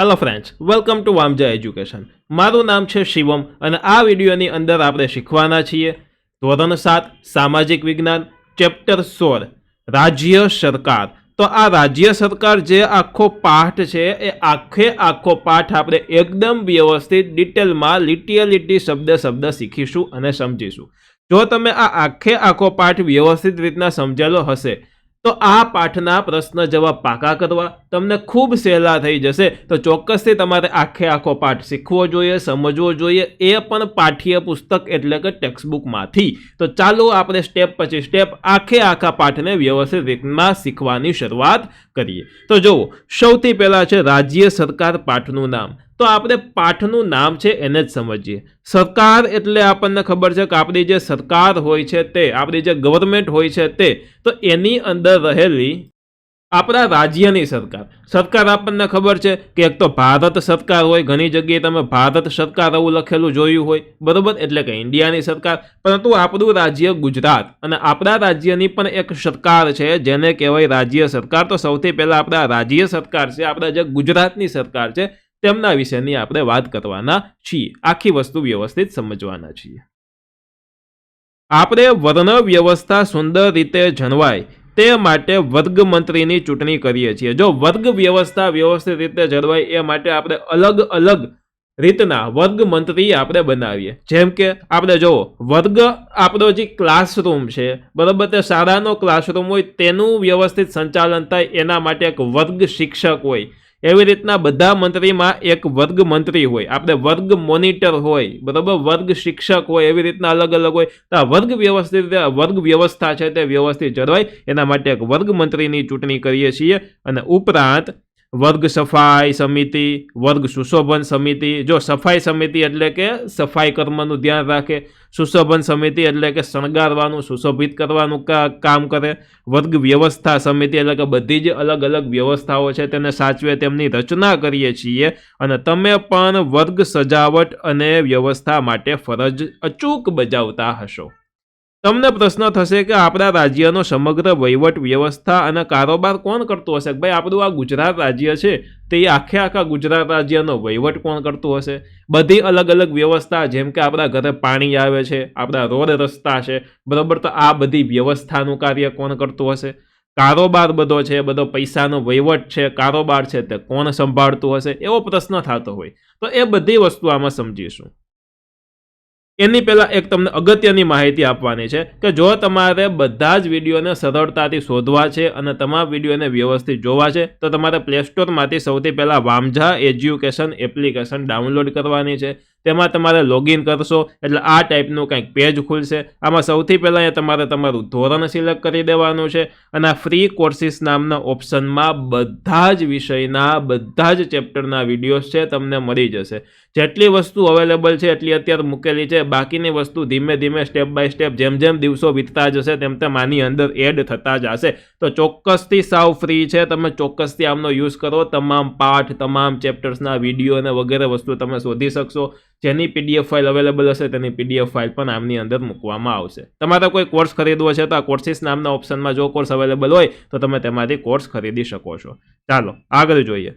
Hello friends, welcome to Vamja education. મારું નામ છે શિવમ અને આ વિડીયોની અંદર આપણે શીખવાના છીએ ધોરણ 7 સામાજિક વિજ્ઞાન ચેપ્ટર 16 રાજ્ય સરકાર. તો આ રાજ્ય સરકાર જે આખો પાઠ છે એ આખો પાઠ આપણે એકદમ વ્યવસ્થિત ડિટેલમાં લીટી શબ્દ શીખીશું અને સમજીશું. જો તમે આ આખો પાઠ વ્યવસ્થિત રીતના સમજેલો હશે તો આ પાઠના પ્રશ્ન જવાબ પાકા કરવા તમને ખૂબ સહેલા થઈ જશે. તો ચોક્કસથી તમારે આખો પાઠ શીખવો જોઈએ, સમજવો જોઈએ, એ પણ પાઠ્ય પુસ્તક એટલે કે ટેક્સ્ટબુકમાંથી. તો ચાલો આપણે સ્ટેપ પછી સ્ટેપ આખા પાઠને વ્યવસ્થિત રીતમાં શીખવાની શરૂઆત કરીએ. તો જુઓ, સૌથી પહેલાં છે રાજ્ય સરકાર પાઠનું નામ. તો આપણે પાઠનું નામ છે એને જ સમજીએ. સરકાર એટલે આપણને ખબર છે કે આપણી જે સરકાર હોય છે તે, આપણી જે ગવર્મેન્ટ હોય છે તે, તો એની અંદર રહેલી આપણા રાજ્યની સરકાર આપણને ખબર છે કે એક તો ભારત સરકાર હોય, ઘણી જગ્યાએ તમે ભારત સરકાર એવું લખેલું જોયું હોય, બરોબર, એટલે કે ઇન્ડિયાની સરકાર. પરંતુ આપણું રાજ્ય ગુજરાત અને આપણા રાજ્યની પણ એક સરકાર છે જેને કહેવાય રાજ્ય સરકાર. તો સૌથી પહેલાં આપણા રાજ્ય સરકાર છે, આપણા જે ગુજરાતની સરકાર છે તેમના વિશેની આપણે વાત કરવાના છીએ. આખી વસ્તુ વ્યવસ્થિત સમજવાના છીએ. આપણે વર્ણ વ્યવસ્થા સુંદર રીતે જળવાય તે માટે વર્ગ મંત્રીની ચૂંટણી કરીએ છીએ. જો વર્ગ વ્યવસ્થા વ્યવસ્થિત રીતે જળવાય એ માટે આપણે અલગ અલગ રીતના વર્ગ મંત્રી આપણે બનાવીએ. જેમ કે આપણે જુઓ, વર્ગ આપણો જે ક્લાસરૂમ છે, બરાબર, તે શાળાનો ક્લાસરૂમ હોય તેનું વ્યવસ્થિત સંચાલન થાય એના માટે એક વર્ગ શિક્ષક હોય. એવી રીતના બધા મંત્રીમાં એક વર્ગ મંત્રી હોય, આપણે વર્ગ મોનિટર હોય, બરાબર, વર્ગ શિક્ષક હોય, એવી રીતના અલગ અલગ હોય. તો આ વર્ગ વ્યવસ્થા છે તે વ્યવસ્થિત જળવાય એના માટે એક વર્ગ મંત્રીની ચૂંટણી કરીએ છીએ. અને ઉપરાંત વર્ગ સફાઈ સમિતિ, વર્ગ સુશોભન સમિતિ. જો સફાઈ સમિતિ એટલે કે સફાઈ કર્મનું ધ્યાન રાખે, સુશોભન સમિતિ એટલે કે શણગારવાનું, સુશોભિત કરવાનું કામ કરે, વર્ગ વ્યવસ્થા સમિતિ એટલે કે બધી જે અલગ અલગ વ્યવસ્થાઓ છે તેને સાચવે, તેમની રચના કરીએ છીએ. અને તમે પણ વર્ગ સજાવટ અને વ્યવસ્થા માટે ફરજ અચૂક બજાવતા હશો. તમને પ્રશ્ન થશે કે આપણા રાજ્યનો સમગ્ર વહીવટ, વ્યવસ્થા અને કારોબાર કોણ કરતું હશે? ભાઈ, આપણું આ ગુજરાત રાજ્ય છે તે આખા ગુજરાત રાજ્યનો વહીવટ કોણ કરતું હશે? બધી અલગ અલગ વ્યવસ્થા, જેમ કે આપણા ઘરે પાણી આવે છે, આપણા રોડ રસ્તા છે, બરાબર, તો આ બધી વ્યવસ્થાનું કાર્ય કોણ કરતું હશે? કારોબાર બધો છે, બધો પૈસાનો વહીવટ છે, કારોબાર છે, તે કોણ સંભાળતું હશે? એવો પ્રશ્ન થતો હોય તો એ બધી વસ્તુ આમાં સમજીશું. એની પહેલાં એક તમને અગત્યની માહિતી આપવાની છે કે જો તમારે બધા જ વિડીયોને સરળતાથી શોધવા છે અને તમામ વિડીયોને વ્યવસ્થિત જોવા છે તો તમારે પ્લે સ્ટોરમાંથી સૌથી પહેલાં વામજા એજ્યુકેશન એપ્લિકેશન ડાઉનલોડ કરવાની છે. તેમાં તમારે લોગિન કરશો એટલે આ ટાઈપનું કંઈક પેજ ખુલશે. આમાં સૌથી પહેલાં તમારે તમારું ધોરણ સિલેક્ટ કરી દેવાનું છે અને આ ફ્રી કોર્સિસ નામના ઓપ્શનમાં બધા જ વિષયના બધા જ ચેપ્ટરના વિડીયોઝ છે તમને મળી જશે. જેટલી વસ્તુ અવેલેબલ છે એટલી અત્યારે મૂકેલી છે. બાકીની વસ્તુ ધીમે ધીમે સ્ટેપ બાય સ્ટેપ જેમ દિવસો વીતતા જશે તેમ આની અંદર એડ થતા જશે. તો ચોક્કસથી સાવ ફ્રી છે, તમે ચોક્કસથી આમનો યુઝ કરો. તમામ પાઠ, તમામ ચેપ્ટર્સના વિડીયો અને વગેરે વસ્તુ તમે શોધી શકશો. જેની પીડીએફ ફાઇલ અવેલેબલ હશે તેની પીડીએફ ફાઇલ પણ આમની અંદર મૂકવામાં આવશે. તમારે કોઈ કોર્સ ખરીદવો છે તો આ કોર્સિસ નામના ઓપ્શનમાં જો કોર્સ અવેલેબલ હોય તો તમે તેમાંથી કોર્સ ખરીદી શકો છો. ચાલો આગળ જોઈએ.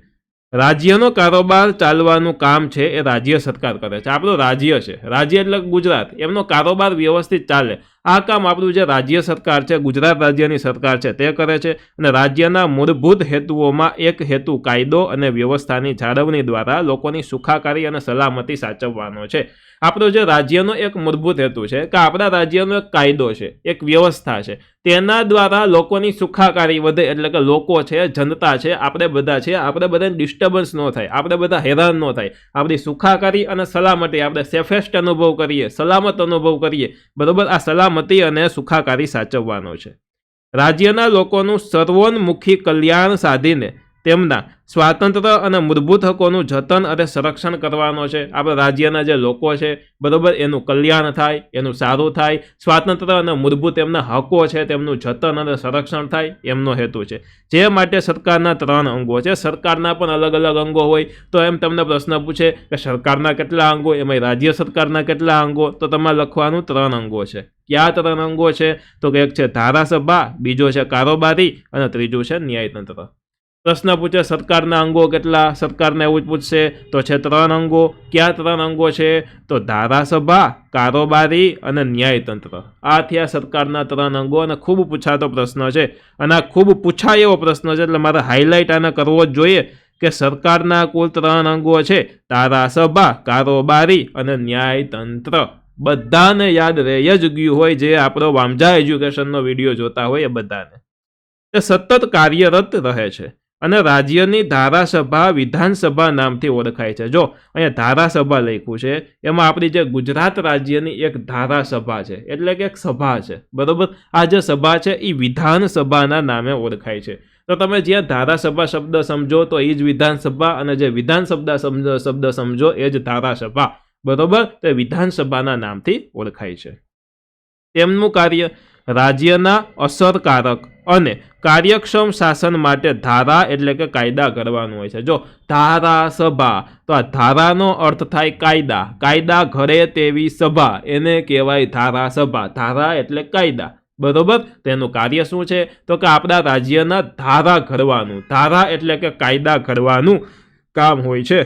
રાજ્યનો કારોબાર ચાલવાનું કામ છે એ રાજ્ય સરકાર કરે છે. આપણું રાજ્ય છે, રાજ્ય એટલે ગુજરાત, એમનો કારોબાર વ્યવસ્થિત ચાલે. આ કામ આપણું જે રાજ્ય સરકાર છે, ગુજરાત રાજ્યની સરકાર છે તે કરે છે. અને રાજ્યના મૂળભૂત હેતુઓમાં એક હેતુ કાયદો અને વ્યવસ્થાની જાળવણી દ્વારા લોકોની સુખાકારી અને સલામતી સાચવવાનો છે. આપણો જે રાજ્યનો એક મૂળભૂત હેતુ છે કે આપણા રાજ્યનો એક કાયદો છે, એક વ્યવસ્થા છે, તેના દ્વારા લોકોની સુખાકારી વધે. એટલે કે લોકો છે, જનતા છે, આપણે બધા છે, આપણે બધાને ડિસ્ટર્બન્સ ન થાય, આપણે બધા હેરાન ન થાય, આપણી સુખાકારી અને સલામતી આપણે સેફેસ્ટ અનુભવ કરીએ, સલામત અનુભવ કરીએ, બરાબર. આ સલામતી અને સુખાકારી સાચવવાનો છે. રાજ્યના લોકોનું સર્વોન્મુખી કલ્યાણ સાધીને તેમના સ્વાતંત્ર્ય અને મૂળભૂત હકોનું જતન અને સંરક્ષણ કરવાનો છે. આપણા રાજ્યના જે લોકો છે, બરાબર, એનું કલ્યાણ થાય, એનું સારું થાય, સ્વાતંત્ર્ય અને મૂળભૂત એમના હકો છે તેમનું જતન અને સંરક્ષણ થાય, એમનો હેતુ છે. જે માટે સરકારના 3 અંગો છે. સરકારના પણ અલગ અલગ અંગો હોય તો એમ તમને પ્રશ્ન પૂછે કે સરકારના કેટલા અંગો, એમાં રાજ્ય સરકારના કેટલા અંગો, તો તમારે લખવાનું 3 અંગો છે. કયા 3 અંગો છે? તો એક છે ધારાસભા, બીજો છે કારોબારી અને ત્રીજું છે ન્યાયતંત્ર. પ્રશ્ન પૂછે સરકારના અંગો કેટલા, સરકારને એવું જ પૂછશે તો છે 3 અંગો. ક્યાં 3 અંગો છે? તો ધારાસભા, કારોબારી અને ન્યાયતંત્ર. આ થયા સરકારના 3 અંગો અને ખૂબ પૂછાતો પ્રશ્ન છે અને આ ખૂબ પૂછાય એવો પ્રશ્ન છે એટલે મારે હાઇલાઇટ આને કરવો જ જોઈએ કે સરકારના કુલ 3 અંગો છે ધારાસભા, કારોબારી અને ન્યાયતંત્ર. બધાને યાદ રહી જ ગયું હોય જે આપણો વામજા એજ્યુકેશનનો વિડીયો જોતા હોય એ બધાને. તે સતત કાર્યરત રહે છે અને રાજ્યની ધારાસભા વિધાનસભા નામથી ઓળખાય છે. જો અહીંયા ધારાસભા લખ્યું છે એમાં આપણી જે ગુજરાત રાજ્યની એક ધારાસભા છે એટલે કે એક સભા છે, બરોબર. આ જે સભા છે એ વિધાનસભાના નામે ઓળખાય છે. તો તમે જ્યાં ધારાસભા શબ્દ સમજો તો એ જ વિધાનસભા અને જે વિધાનસભા શબ્દ સમજો એ જ ધારાસભા, બરોબર. તે વિધાનસભાના નામથી ઓળખાય છે. તેમનું કાર્ય રાજ્યના અસરકારક અને કાર્યક્ષમ શાસન માટે ધારા એટલે કે કાયદા ઘડવાનું હોય છે. જો ધારાસભા તો આ ધારાનો અર્થ થાય કાયદા, કાયદા ઘડે તેવી સભા એને કહેવાય ધારાસભા. ધારા એટલે કાયદા, બરોબર. તેનું કાર્ય શું છે તો કે આપણા રાજ્યના ધારા ઘડવાનું, ધારા એટલે કે કાયદા ઘડવાનું કામ હોય છે.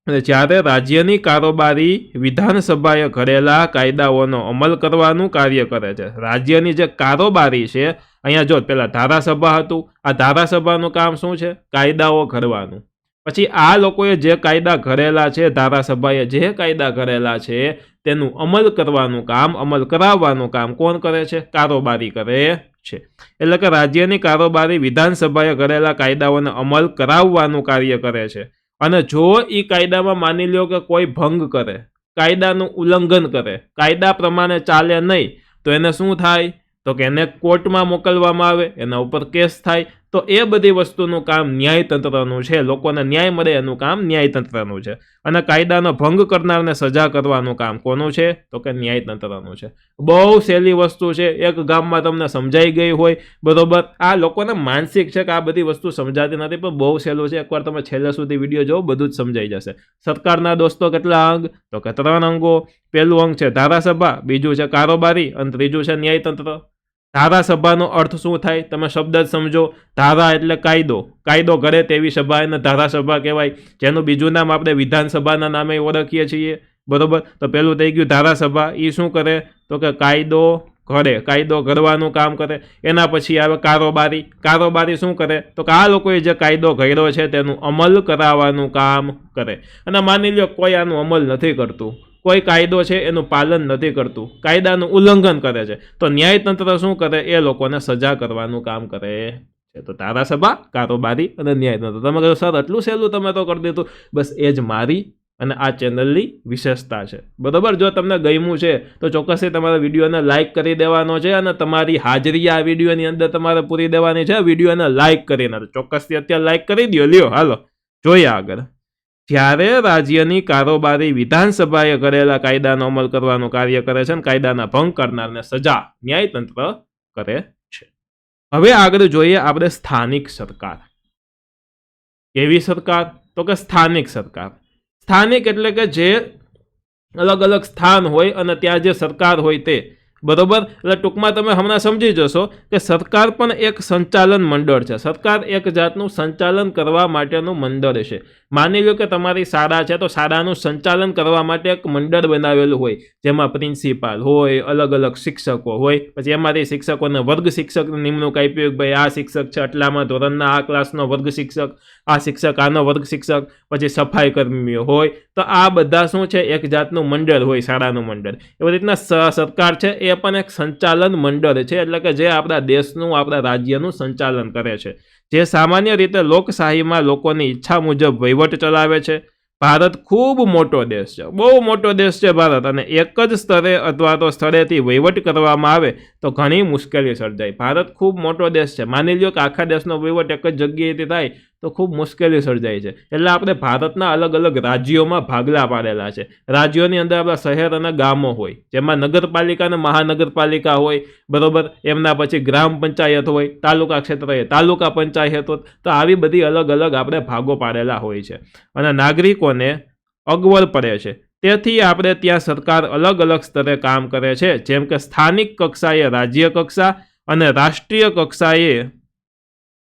અને જ્યારે રાજ્યની કારોબારી વિધાનસભાએ ઘડેલા કાયદાઓનો અમલ કરવાનું કાર્ય કરે છે. રાજ્યની જે કારોબારી છે, અહીંયા જો પેલા ધારાસભા હતું, આ ધારાસભાનું કામ શું છે? કાયદાઓ ઘડવાનું. પછી આ લોકોએ જે કાયદા ઘડેલા છે, ધારાસભાએ જે કાયદા ઘડેલા છે તેનું અમલ કરવાનું કામ, અમલ કરાવવાનું કામ કોણ કરે છે? કારોબારી કરે છે. એટલે કે રાજ્યની કારોબારી વિધાનસભાએ ઘડેલા કાયદાઓનો અમલ કરાવવાનું કાર્ય કરે છે. અને જો એ કાયદામાં માની લ્યો કે કોઈ ભંગ કરે, કાયદાનું ઉલ્લંઘન કરે, કાયદા પ્રમાણે ચાલે નહીં, તો એને શું થાય? તો કે એને કોર્ટમાં મોકલવામાં આવે, એના ઉપર કેસ થાય. તો એ બધી વસ્તુનું કામ ન્યાયતંત્રનું છે. લોકોને ન્યાય મળે એનું કામ ન્યાયતંત્રનું છે. અને કાયદાનો ભંગ કરનારને સજા કરવાનું કામ કોનું છે? તો કે ન્યાયતંત્રનું છે. બહુ સહેલી વસ્તુ છે, એક ગામમાં તમને સમજાઈ ગઈ હોય, બરોબર. આ લોકોને માનસિક છે કે આ બધી વસ્તુ સમજાતી નથી, પણ બહુ સહેલું છે. એકવાર તમે છેલ્લે સુધી વિડીયો જોવો બધું જ સમજાઈ જશે. સરકારના દોસ્તો કેટલા અંગ? તો કે 3 અંગો. પહેલું અંગ છે ધારાસભા, બીજું છે કારોબારી અને ત્રીજું છે ન્યાયતંત્ર. ધારાસભાનો અર્થ શું થાય? તમે શબ્દ જ સમજો. ધારા એટલે કાયદો, કાયદો ઘડે તેવી સભા એને ધારાસભા કહેવાય, જેનું બીજું નામ આપણે વિધાનસભાના નામે ઓળખીએ છીએ, બરોબર. તો પેલું થઈ ગયું ધારાસભા, એ શું કરે? તો કે કાયદો ઘડે, કાયદો ઘડવાનું કામ કરે. એના પછી આવે કારોબારી, કારોબારી શું કરે? તો કે આ લોકોએ જે કાયદો ઘડ્યો છે તેનું અમલ કરાવવાનું કામ કરે. અને માની લો કોઈ આનું અમલ નથી કરતું, કોઈ કાયદો છે એનું પાલન નથી કરતું, કાયદાનું ઉલ્લંઘન કરે છે, તો ન્યાયતંત્ર શું કરે? એ લોકોને સજા કરવાનું કામ કરે છે. તો ધારાસભા, કારોબારી અને ન્યાયતંત્ર. તમે કહો સર આટલું સહેલું તમે તો કરી દીધું. બસ એ જ મારી અને આ ચેનલની વિશેષતા છે, બરોબર. જો તમને ગમ્યું છે તો ચોક્કસથી તમારા વિડીયોને લાઇક કરી દેવાનો છે અને તમારી હાજરી આ વિડીયોની અંદર તમારે પૂરી દેવાની છે. વિડીયોને લાઇક કરીને ચોક્કસથી અત્યારે લાઇક કરી દો. લ્યો હાલો જોઈએ આગળ. જ્યારે રાજ્યની કારોબારી વિધાનસભાએ કરેલા કાયદાનો અમલ કરવાનું કાર્ય કરે છે અને કાયદાના ભંગ કરનારને સજા ન્યાયતંત્ર કરે છે. હવે આગળ જોઈએ આપણે સ્થાનિક સરકાર. કેવી સરકાર? તો કે સ્થાનિક સરકાર. સ્થાનિક એટલે કે જે અલગ અલગ સ્થાન હોય અને ત્યાં જે સરકાર હોય તે, બરોબર. એટલે ટૂંકમાં તમે હમણાં સમજી જશો કે સરકાર પણ એક સંચાલન મંડળ છે. સરકાર એક જાતનું સંચાલન કરવા માટેનું મંડળ છે. માની લો કે તમારી શાળા છે તો શાળાનું સંચાલન કરવા માટે એક મંડળ બનાવેલું હોય, જેમાં પ્રિન્સિપાલ હોય, અલગ અલગ શિક્ષકો હોય. પછી એમાંથી શિક્ષકોને વર્ગ શિક્ષકની નિમણૂક આપી, ભાઈ આ શિક્ષક છે આટલામાં ધોરણના આ ક્લાસનો વર્ગ શિક્ષક, આ શિક્ષક આનો વર્ગ શિક્ષક. પછી સફાઈ કર્મીઓ હોય. તો આ બધા શું છે? એક જાતનું મંડળ હોય, શાળાનું મંડળ. એવી રીતના સરકાર છે એ પણ એક સંચાલન મંડળ છે, એટલે કે જે આપણા દેશનું, આપણા રાજ્યનું સંચાલન કરે છે, જે સામાન્ય રીતે લોકશાહીમાં લોકોની ઈચ્છા મુજબ વહીવટ ચલાવે છે. ભારત ખૂબ મોટો દેશ છે, બહુ મોટો દેશ છે ભારત, અને એક જ સ્તરે અથવા તો સ્થળેથી વહીવટ કરવામાં આવે તો ઘણી મુશ્કેલી સર્જાય. ભારત ખૂબ મોટો દેશ છે, માની લો કે આખા દેશનો વહીવટ એક જ જગ્યાએથી થાય તો ખૂબ મુશ્કેલી સર્જાય છે. એટલે આપણે ભારતના અલગ અલગ રાજ્યોમાં ભાગલા પાડેલા છે. રાજ્યોની અંદર આપણા શહેર અને ગામો હોય, જેમાં નગરપાલિકા અને મહાનગરપાલિકા હોય, બરોબર. એમના પછી ગ્રામ પંચાયત હોય, તાલુકા ક્ષેત્રે તાલુકા પંચાયત હોય. તો આવી બધી અલગ અલગ આપણે ભાગો પાડેલા હોય છે અને નાગરિકોને અગવડ પડે છે. તેથી આપણે ત્યાં સરકાર અલગ અલગ સ્તરે કામ કરે છે, જેમ કે સ્થાનિક કક્ષાએ રાજ્ય કક્ષા અને રાષ્ટ્રીય કક્ષાએ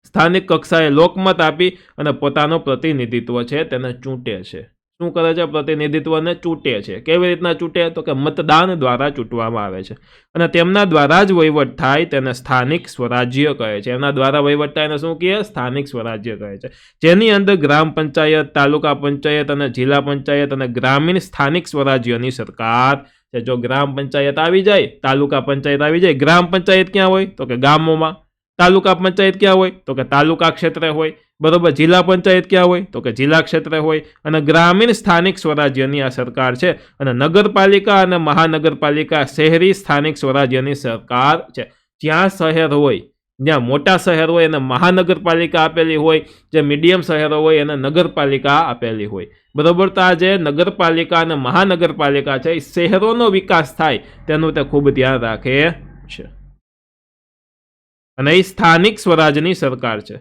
સ્થાનિક કક્ષાએ લોકમત આપી અને પોતાનો પ્રતિનિધિત્વ છે તેને ચૂંટે છે. શું કરે છે? પ્રતિનિધિત્વને ચૂંટે છે. કેવી રીતના ચૂંટે? તો કે મતદાન દ્વારા ચૂંટવામાં આવે છે અને તેમના દ્વારા જ વહીવટ થાય તેને સ્થાનિક સ્વરાજ્ય કહે છે. એમના દ્વારા વહીવટ થાય એને શું કહે? સ્થાનિક સ્વરાજ્ય કહે છે. જેની અંદર ગ્રામ પંચાયત, તાલુકા પંચાયત અને જિલ્લા પંચાયત અને ગ્રામીણ સ્થાનિક સ્વરાજ્યની સરકાર છે. જો ગ્રામ પંચાયત આવી જાય, તાલુકા પંચાયત આવી જાય, ગ્રામ પંચાયત ક્યાં હોય? તો કે ગામોમાં. તાલુકા પંચાયત ક્યાં હોય? તો કે તાલુકા ક્ષેત્રે હોય. બરોબર. જિલ્લા પંચાયત ક્યાં હોય? તો કે જિલ્લા ક્ષેત્રે હોય. અને ગ્રામીણ સ્થાનિક સ્વરાજ્યની આ સરકાર છે. અને નગરપાલિકા અને મહાનગરપાલિકા શહેરી સ્થાનિક સ્વરાજ્યની સરકાર છે. જ્યાં શહેર હોય, જ્યાં મોટા શહેર હોય એને મહાનગરપાલિકા આપેલી હોય, જે મીડિયમ શહેરો હોય એને નગરપાલિકા આપેલી હોય. બરોબર. તો આ જે નગરપાલિકા અને મહાનગરપાલિકા છે એ શહેરોનો વિકાસ થાય તેનું તે ખૂબ ધ્યાન રાખે છે અને એ સ્થાનિક સ્વરાજની સરકાર છે.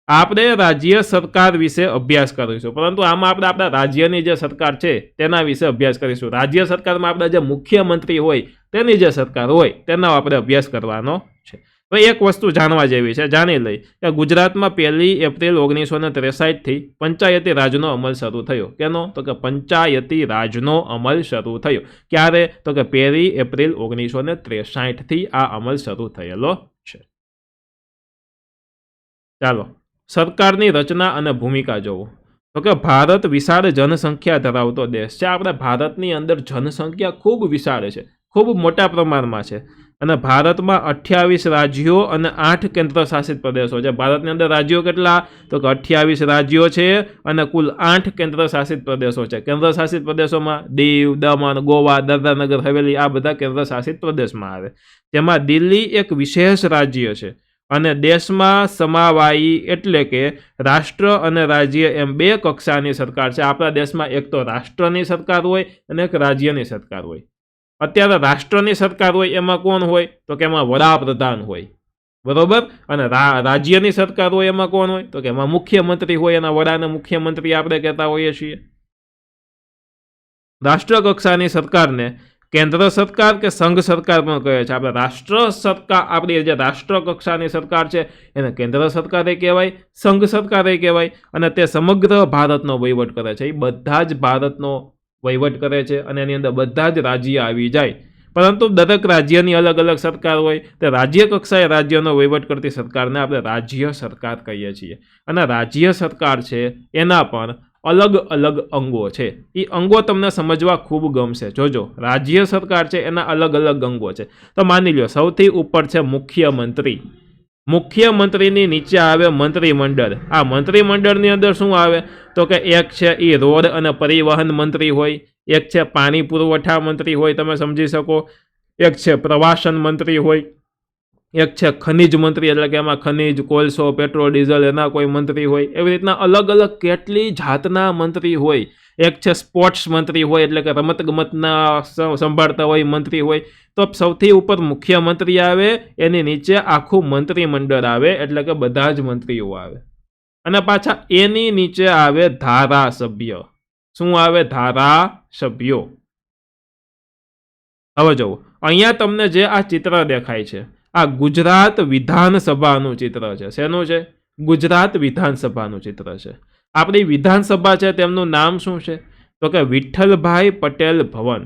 આપણે રાજ્ય સરકાર વિશે અભ્યાસ કરીશું, પરંતુ આમાં આપણે આપણા રાજ્યની જે સરકાર છે તેના વિશે અભ્યાસ કરીશું. રાજ્ય સરકારમાં આપણા જે મુખ્યમંત્રી હોય તેની જે સરકાર હોય તેનો આપણે અભ્યાસ કરવાનો છે. તો એક વસ્તુ જાણવા જેવી છે, જાણી લઈ કે ગુજરાતમાં 1 એપ્રિલ 1963થી પંચાયતી રાજનો અમલ શરૂ થયો. કેનો? તો કે પંચાયતી રાજનો અમલ શરૂ થયો. ક્યારે? તો કે 1 એપ્રિલ 1963થી આ અમલ શરૂ થયેલો છે. ચાલો સરકારની રચના અને ભૂમિકા જોવો. તો કે ભારત વિશાળ જનસંખ્યા ધરાવતો દેશ છે. આપણા ભારતની અંદર જનસંખ્યા ખૂબ વિશાળ છે, ખૂબ મોટા પ્રમાણમાં છે. અને ભારતમાં 28 રાજ્યો અને 8 કેન્દ્ર શાસિત પ્રદેશો છે. ભારતની અંદર રાજ્યો કેટલા? તો કે 28 રાજ્યો છે અને કુલ 8 કેન્દ્ર શાસિત પ્રદેશો છે. કેન્દ્ર શાસિત પ્રદેશોમાં દીવ, દમણ, ગોવા, દાદરાનગર હવેલી આ બધા કેન્દ્ર શાસિત પ્રદેશમાં આવે. તેમાં દિલ્હી એક વિશેષ રાજ્ય છે અને દેશમાં સમાવાયી એટલે કે રાષ્ટ્ર અને રાજ્ય એમ 2 કક્ષાની સરકાર છે. આપણા દેશમાં એક તો રાષ્ટ્રની સરકાર હોય અને એક રાજ્યની સરકાર હોય. અત્યારે રાષ્ટ્રની સરકાર હોય એમાં કોણ હોય? તો કે એમાં વડાપ્રધાન હોય. બરોબર. અને રાજ્યની સરકાર હોય એમાં કોણ હોય? તો કે એમાં મુખ્યમંત્રી હોય. એના વડાને મુખ્યમંત્રી આપણે કહેતા હોઈએ છીએ. રાષ્ટ્ર કક્ષાની સરકારને કેન્દ્ર સરકાર કે સંઘ સરકાર પણ કહે છે. આપણે રાષ્ટ્ર સરકાર, આપણી જે રાષ્ટ્ર કક્ષાની સરકાર છે એને કેન્દ્ર સરકારે કહેવાય, સંઘ સરકારે કહેવાય. અને તે સમગ્ર ભારતનો વહીવટ કરે છે. એ બધા જ ભારતનો વહીવટ કરે છે અને એની અંદર બધા જ રાજ્ય આવી જાય. પરંતુ દરેક રાજ્યની અલગ અલગ સરકાર હોય. તે રાજ્ય કક્ષાએ રાજ્યનો વહીવટ કરતી સરકારને આપણે રાજ્ય સરકાર કહીએ છીએ. અને રાજ્ય સરકાર છે એના પણ અલગ અલગ અંગો છે. એ અંગો તમને સમજવા ખૂબ ગમશે. જોજો, રાજ્ય સરકાર છે એના અલગ અલગ અંગો છે. તો માની લો સૌથી ઉપર છે મુખ્યમંત્રી. મુખ્યમંત્રીની નીચે આવે મંત્રીમંડળ. આ મંત્રીમંડળની અંદર શું આવે? તો કે એક છે એ રોડ અને પરિવહન મંત્રી હોય, એક છે પાણી પુરવઠા મંત્રી હોય, તમે સમજી શકો, એક છે પ્રવાસન મંત્રી હોય, એક છે ખનિજ મંત્રી એટલે કે એમાં ખનિજ, કોલસો, પેટ્રોલ, ડીઝલ એના કોઈ મંત્રી હોય. એવી રીતના અલગ અલગ કેટલી જાતના મંત્રી હોય. એક છે સ્પોર્ટ્સ મંત્રી હોય એટલે કે રમતગમતના સંભાળતા હોય મંત્રી હોય. તો સૌથી ઉપર મુખ્યમંત્રી આવે, એની નીચે આખું મંત્રીમંડળ આવે એટલે કે બધા જ મંત્રીઓ આવે. અને પાછા એની નીચે આવે ધારાસભ્ય. શું આવે? ધારાસભ્યો. હવે જુઓ, અહીંયા તમને જે આ ચિત્ર દેખાય છે આ ગુજરાત વિધાનસભાનું ચિત્ર છે. શેનું છે? ગુજરાત વિધાનસભાનું ચિત્ર છે. આપણી વિધાનસભા છે તેમનું નામ શું છે? તો કે વિઠ્ઠલભાઈ પટેલ ભવન.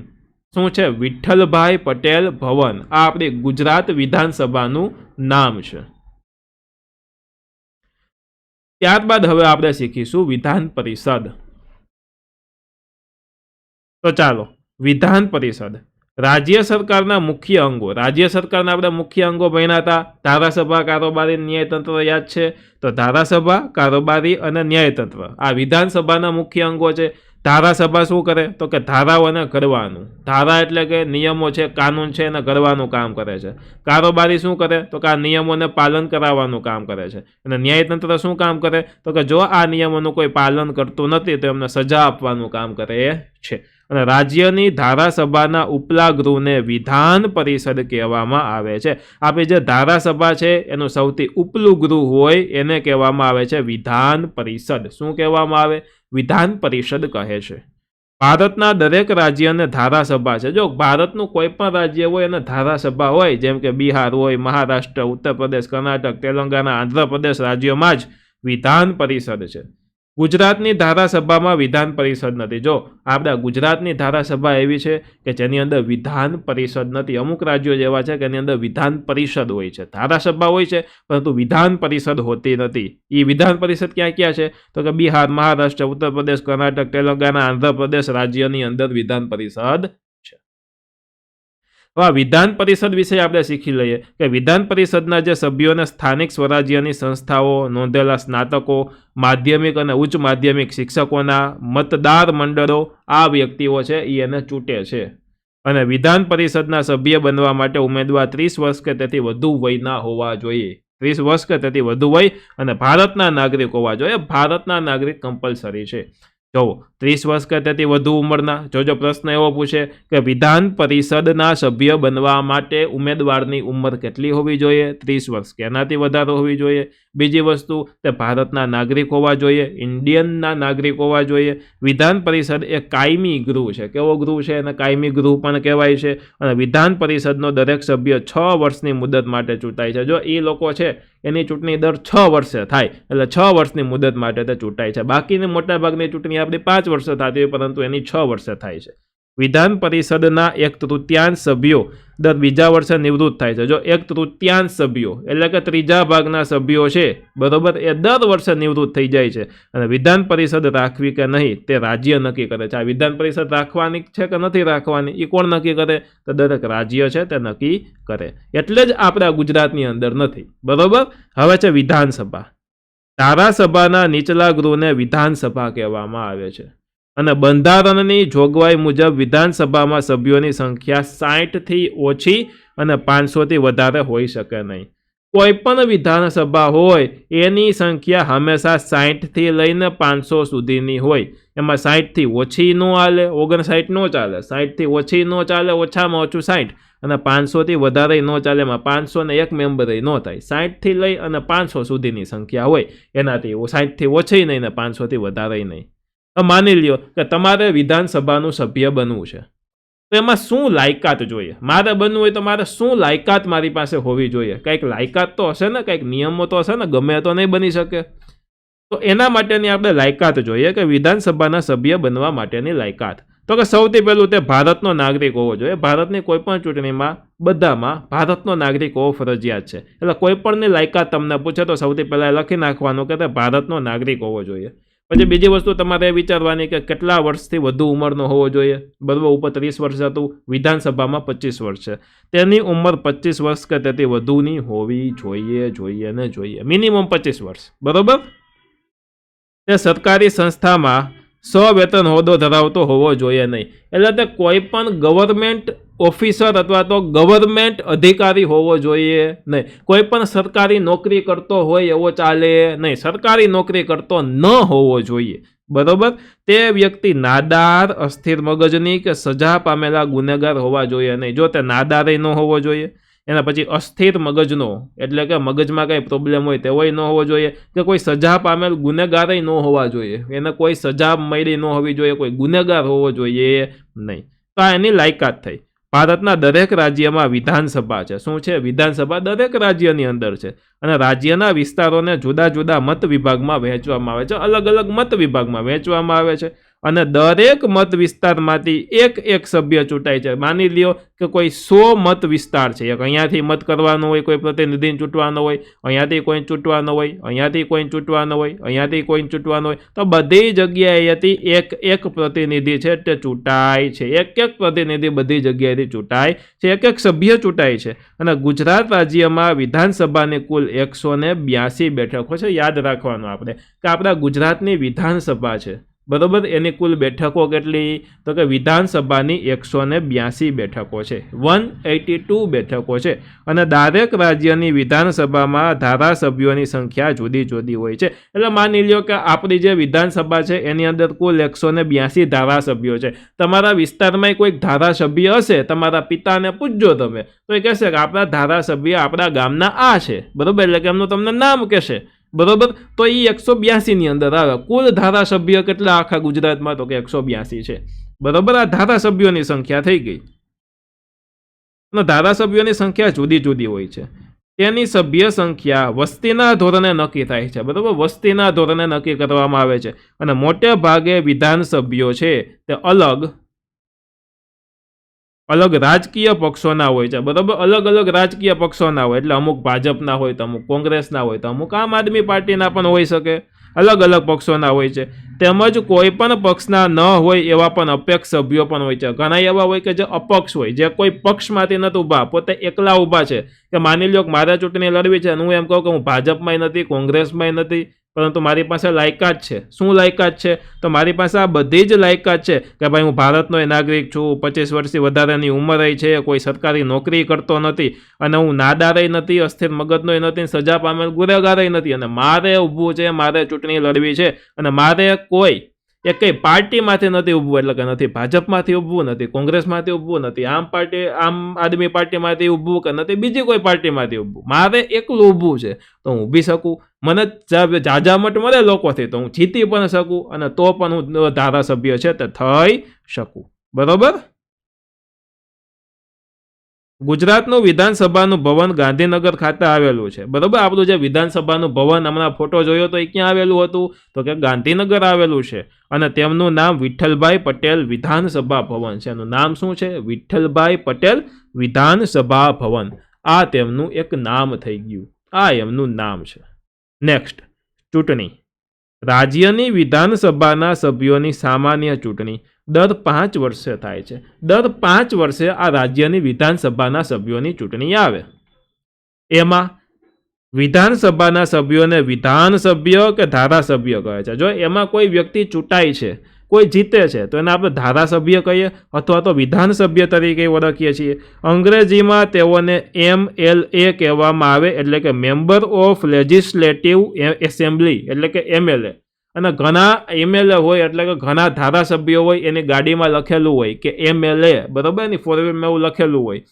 શું છે? વિઠ્ઠલભાઈ પટેલ ભવન. આ આપણી ગુજરાત વિધાનસભાનું નામ છે. ત્યારબાદ હવે આપણે શીખીશું વિધાન પરિષદ. તો ચાલો, વિધાન પરિષદ રાજ્ય સરકારના મુખ્ય અંગો. રાજ્ય સરકારના આપણે મુખ્ય અંગો ભણ્યા હતા. ધારાસભા, કારોબારી, ન્યાયતંત્ર યાદ છે? તો ધારાસભા, કારોબારી અને ન્યાયતંત્ર આ વિધાનસભાના મુખ્ય અંગો છે. ધારાસભા શું કરે? તો કે ધારાઓને ઘડવાનું. ધારા એટલે કે નિયમો છે, કાનૂન છે એને ઘડવાનું કામ કરે છે. કારોબારી શું કરે? તો કે આ નિયમોને પાલન કરાવવાનું કામ કરે છે. અને ન્યાયતંત્ર શું કામ કરે? તો કે જો આ નિયમોનું કોઈ પાલન કરતું નથી તો એમને સજા આપવાનું કામ કરે છે. અને રાજ્યની ધારાસભાના ઉપલા ગૃહને વિધાન પરિષદ કહેવામાં આવે છે. આપણી જે ધારાસભા છે એનું સૌથી ઉપલું ગૃહ હોય એને કહેવામાં આવે છે વિધાન પરિષદ. શું કહેવામાં આવે? વિધાન પરિષદ કહે છે. ભારતના દરેક રાજ્યને ધારાસભા છે. જો ભારતનું કોઈ પણ રાજ્ય હોય અને ધારાસભા હોય, જેમ કે બિહાર હોય, મહારાષ્ટ્ર, ઉત્તર પ્રદેશ, કર્ણાટક, તેલંગાણા, આંધ્રપ્રદેશ રાજ્યોમાં જ વિધાન પરિષદ છે. ગુજરાતની ધારાસભામાં વિધાન પરિષદ નથી. જો આપણા ગુજરાતની ધારાસભા એવી છે કે જેની અંદર વિધાન પરિષદ નથી. અમુક રાજ્યો જેવા છે કે એની અંદર વિધાન પરિષદ હોય છે, ધારાસભા હોય છે પરંતુ વિધાન પરિષદ હોતી નથી. એ વિધાન પરિષદ ક્યાં ક્યાં છે? તો કે બિહાર, મહારાષ્ટ્ર, ઉત્તર પ્રદેશ, કર્ણાટક, તેલંગાણા, આંધ્રપ્રદેશ રાજ્યની અંદર વિધાન પરિષદ છે. હવે આ વિધાન પરિષદ વિશે આપણે શીખી લઈએ કે વિધાન પરિષદના જે સભ્યોને સ્થાનિક સ્વરાજ્યની સંસ્થાઓ, નોંધેલા સ્નાતકો, માધ્યમિક અને ઉચ્ચ માધ્યમિક શિક્ષકોના મતદાર મંડળો, આ વ્યક્તિઓ છે એ એને ચૂંટે છે. અને વિધાન પરિષદના સભ્ય બનવા માટે ઉમેદવાર 30 વર્ષ કે તેથી વધુ વયના હોવા જોઈએ. 30 વર્ષ કે તેથી વધુ વય અને ભારતના નાગરિક હોવા જોઈએ. ભારતના નાગરિક કમ્પલસરી છે. જો 30 વર્ષ કે તેથી વધુ ઉંમરના, જો પ્રશ્ન એવો પૂછે કે વિધાન પરિષદના સભ્ય બનવા માટે ઉમેદવારની ઉંમર કેટલી હોવી જોઈએ? 30 વર્ષ કે એનાથી વધારે હોવી જોઈએ. બીજી વસ્તુ, તે ભારતના નાગરિક હોવા જોઈએ, ઇન્ડિયનના નાગરિક હોવા જોઈએ. વિધાન પરિષદ એ કાયમી ગૃહ છે. કેવો ગૃહ છે? એને કાયમી ગૃહ પણ કહેવાય છે. અને વિધાન પરિષદનો દરેક સભ્ય 6 વર્ષની મુદત માટે ચૂંટાય છે. જો એ લોકો છે એની ચૂંટણી દર 6 વર્ષે થાય, એટલે 6 વર્ષની મુદત માટે તે ચૂંટાય છે. બાકીની મોટાભાગની ચૂંટણી આપણી 5 વર્ષે થતી હોય, પરંતુ એની 6 વર્ષે થાય છે. વિધાન પરિષદના 1/3 સભ્યો દર બીજા વર્ષે નિવૃત્ત થાય છે. જો 1/3 સભ્યો એટલે કે ત્રીજા ભાગના સભ્યો છે, બરોબર, એ દર વર્ષે નિવૃત્ત થઈ જાય છે. અને વિધાન પરિષદ રાખવી કે નહીં તે રાજ્ય નક્કી કરે છે. આ વિધાન પરિષદ રાખવાની છે કે નથી રાખવાની એ કોણ નક્કી કરે? તો દરેક રાજ્ય છે તે નક્કી કરે. એટલે જ આપણા ગુજરાતની અંદર નથી, બરોબર. હવે છે વિધાનસભા. ધારાસભાના નીચલા ગૃહને વિધાનસભા કહેવામાં આવે છે. અને બંધારણની જોગવાઈ મુજબ વિધાનસભામાં સભ્યોની સંખ્યા 60થી ઓછી અને 500થી વધારે હોઈ શકે નહીં. કોઈ પણ વિધાનસભા હોય એની સંખ્યા હંમેશા 60થી લઈને 500 સુધીની હોય. એમાં 60થી ઓછી ન ચાલે, 59 ન ચાલે, 60થી ઓછી ન ચાલે, ઓછામાં ઓછું 60, અને 500થી વધારે ન ચાલે. એમાં 501 મેમ્બરે ન થાય. 60થી લઈ અને 500 સુધીની સંખ્યા હોય એનાથી 60થી ઓછી નહીં ને 500થી વધારે નહીં. માની લ્યો કે તમારે વિધાનસભાનું સભ્ય બનવું છે, તો એમાં શું લાયકાત જોઈએ? મારે બનવું હોય તો મારે શું લાયકાત મારી પાસે હોવી જોઈએ? કંઈક લાયકાત તો હશે ને, કંઈક નિયમો તો હશે ને, ગમે તો નહીં બની શકે. તો એના માટેની આપણે લાયકાત જોઈએ કે વિધાનસભાના સભ્ય બનવા માટેની લાયકાત. તો કે સૌથી પહેલું તે ભારતનો નાગરિક હોવો જોઈએ. ભારતની કોઈ પણ ચૂંટણીમાં બધામાં ભારતનો નાગરિક હોવો ફરજિયાત છે. એટલે કોઈ પણની લાયકાત તમને પૂછે તો સૌથી પહેલાં લખી નાખવાનું કે તે ભારતનો નાગરિક હોવો જોઈએ. પછી બીજી વસ્તુ તમારે વિચારવાની કે કેટલા વર્ષથી વધુ ઉંમરનો હોવો જોઈએ. બરાબર, ઉપર 30 વર્ષ હતું, વિધાનસભામાં 25 વર્ષ છે, તેની ઉંમર 25 વર્ષ કે તેથી વધુની હોવી જોઈએ. મિનિમમ 25 વર્ષ, બરાબર. તે સરકારી સંસ્થામાં સ્વવેતન હોદ્દો ધરાવતો હોવો જોઈએ નહીં. એટલે તે કોઈ પણ ગવર્મેન્ટ ઓફિસર અથવા તો ગવર્મેન્ટ અધિકારી હોવો જોઈએ નહીં. કોઈ પણ સરકારી નોકરી કરતો હોય એવો ચાલે નહીં. સરકારી નોકરી કરતો ન હોવો જોઈએ, બરોબર. તે વ્યક્તિ નાદાર, અસ્થિર મગજની કે સજા પામેલા ગુનેગાર હોવા જોઈએ નહીં. જો તે નાદારે ન હોવો જોઈએ, એના પછી અસ્થિર મગજનો એટલે કે મગજમાં કંઈ પ્રોબ્લેમ હોય તેવોય ન હોવો જોઈએ, કે કોઈ સજા પામેલ ગુનેગારે ન હોવા જોઈએ, એને કોઈ સજા મળી ન હોવી જોઈએ, કોઈ ગુનેગાર હોવો જોઈએ નહીં. તો આ એની લાયકાત થઈ. ભારતના દરેક રાજ્યમાં વિધાનસભા છે. શું છે? વિધાનસભા દરેક રાજ્યની અંદર છે. અને રાજ્યના વિસ્તારોને જુદા જુદા મત વિભાગમાં વહેંચવામાં આવે છે. અલગ અલગ મત વિભાગમાં વહેંચવામાં આવે છે. અને દરેક મત વિસ્તારમાંથી એક સભ્ય ચૂંટાય છે. માની લ્યો કે કોઈ 100 મત વિસ્તાર છે, એક અહીંયાથી મત કરવાનો હોય, કોઈ પ્રતિનિધિને ચૂંટવાનો હોય, અહીંયાથી કોઈ ચૂંટવાનો હોય, અહીંયાથી કોઈ ચૂંટવાનો હોય, અહીંયાથી કોઈ ચૂંટવાનો હોય, તો બધી જગ્યાએથી એક પ્રતિનિધિ છે તે ચૂંટાય છે. એક પ્રતિનિધિ બધી જગ્યાએથી ચૂંટાય છે, એક સભ્ય ચૂંટાય છે. અને ગુજરાત રાજ્યમાં વિધાનસભાની કુલ 182 બેઠકો છે. યાદ રાખવાનું આપણે કે આપણા ગુજરાતની વિધાનસભા છે, બરોબર. એની કુલ બેઠકો કેટલી? તો કે વિધાનસભાની 182 બેઠકો છે, 182 બેઠકો છે. અને દરેક રાજ્યની વિધાનસભામાં ધારાસભ્યોની સંખ્યા જુદી જુદી હોય છે. એટલે માની લ્યો કે આપણી જે વિધાનસભા છે એની અંદર કુલ 182 ધારાસભ્યો છે. તમારા વિસ્તારમાં કોઈક ધારાસભ્ય હશે, તમારા પિતાને પૂછજો તમે, તો એ કહેશે કે આપણા ધારાસભ્ય આપણા ગામના આ છે, બરોબર. એટલે કે એમનું તમને નામ કહેશે, બરોબર, તો એ 182 ની અંદર આવે. કુલ ધારાસભ્ય કેટલા આખા ગુજરાતમાં? તો કે 182 છે. બરોબર, આ ધારાસભ્યોની સંખ્યા થઈ ગઈ. અને ધારાસભ્યોની સંખ્યા જુદી જુદી હોય છે. તેની સભ્ય સંખ્યા વસ્તીના ધોરણે નક્કી થાય છે. બરોબર, વસ્તીના ધોરણે નક્કી કરવામાં આવે છે. અને મોટે ભાગે વિધાનસભ્યો છે તે અલગ રાજકીય પક્ષોના હોય છે. બરોબર, અલગ અલગ રાજકીય પક્ષોના હોય, એટલે અમુક ભાજપના હોય તો અમુક કોંગ્રેસના હોય તો અમુક આમ આદમી પાર્ટીના પણ હોઈ શકે. અલગ અલગ પક્ષોના હોય છે. તેમજ કોઈ પણ પક્ષના ન હોય એવા પણ અપક્ષ સભ્યો પણ હોય છે. ઘણા એવા હોય કે જે અપક્ષ હોય, જે કોઈ પક્ષમાંથી નથી ઊભા, પોતે એકલા ઊભા છે. કે માની લ્યો કે મારે ચૂંટણી લડવી છે અને હું એમ કહું કે હું ભાજપમાંય નથી, કોંગ્રેસમાંય નથી, પરંતુ મારી પાસે લાયકાત છે. શું લાયકાત છે? તો મારી પાસે આ બધી જ લાયકાત છે કે ભાઈ હું ભારતનો નાગરિક છું, 25 વર્ષથી વધારેની ઉંમર છે, કોઈ સરકારી નોકરી કરતો નથી, અને હું નાદારય નથી, અસ્થિર મગજનોય નથી, સજા પામેલ ગુનેગારય નથી, અને મારે ઊભું છે, મારે ચૂંટણી લડવી છે, અને મારે કોઈ કઈ પાર્ટીમાંથી નથી ઊભું, એટલે કે નથી ભાજપમાંથી ઊભું, નથી કોંગ્રેસમાંથી ઊભું, નથી આમ આદમી પાર્ટીમાંથી ઊભું, કે નથી બીજી કોઈ પાર્ટીમાંથી ઊભું, મારે એકલું ઊભું છે. તો હું ઊભી શકું, મને જાજામટ મળે લોકોથી તો હું જીતી પણ શકું, અને તો પણ હું ધારાસભ્ય છે તે થઈ શકું. બરોબર, ગુજરાતનું વિધાનસભાનું ભવન ગાંધીનગર ખાતે આવેલું છે. બરોબર, આપણું જે વિધાનસભાનું ભવન હમણાં ફોટો જોયો તો એ ક્યાં આવેલું હતું? તો કે ગાંધીનગર આવેલું છે. અને તેમનું નામ વિઠ્ઠલભાઈ પટેલ વિધાનસભા ભવન છે. એનું નામ શું છે? વિઠ્ઠલભાઈ પટેલ વિધાનસભા ભવન. આ તેમનું એક નામ થઈ ગયું. આ એમનું નામ છે. નેક્સ્ટ, ચૂંટણી. રાજ્યની વિધાનસભાના સભ્યોની સામાન્ય ચૂંટણી દર 5 વર્ષે થાય છે. દર 5 વર્ષે આ રાજ્યની વિધાનસભાના સભ્યોની ચૂંટણી આવે. એમાં વિધાનસભાના સભ્યોને વિધાનસભ્ય કે ધારાસભ્ય કહે છે. જો એમાં કોઈ વ્યક્તિ ચૂંટાય છે, કોઈ જીતે છે, તો એને આપણે ધારાસભ્ય કહીએ અથવા તો વિધાનસભ્ય તરીકે ઓળખીએ છીએ. અંગ્રેજીમાં તેઓને MLA કહેવામાં આવે, એટલે કે મેમ્બર ઓફ લેજિસ્લેટિવ એસેમ્બલી, એટલે કે MLA. અને ઘણા MLA હોય એટલે કે ઘણા ધારાસભ્યો હોય, એની ગાડીમાં લખેલું હોય કે MLA. બરોબર, એની ફોરવ્હીલમાં એવું લખેલું હોય,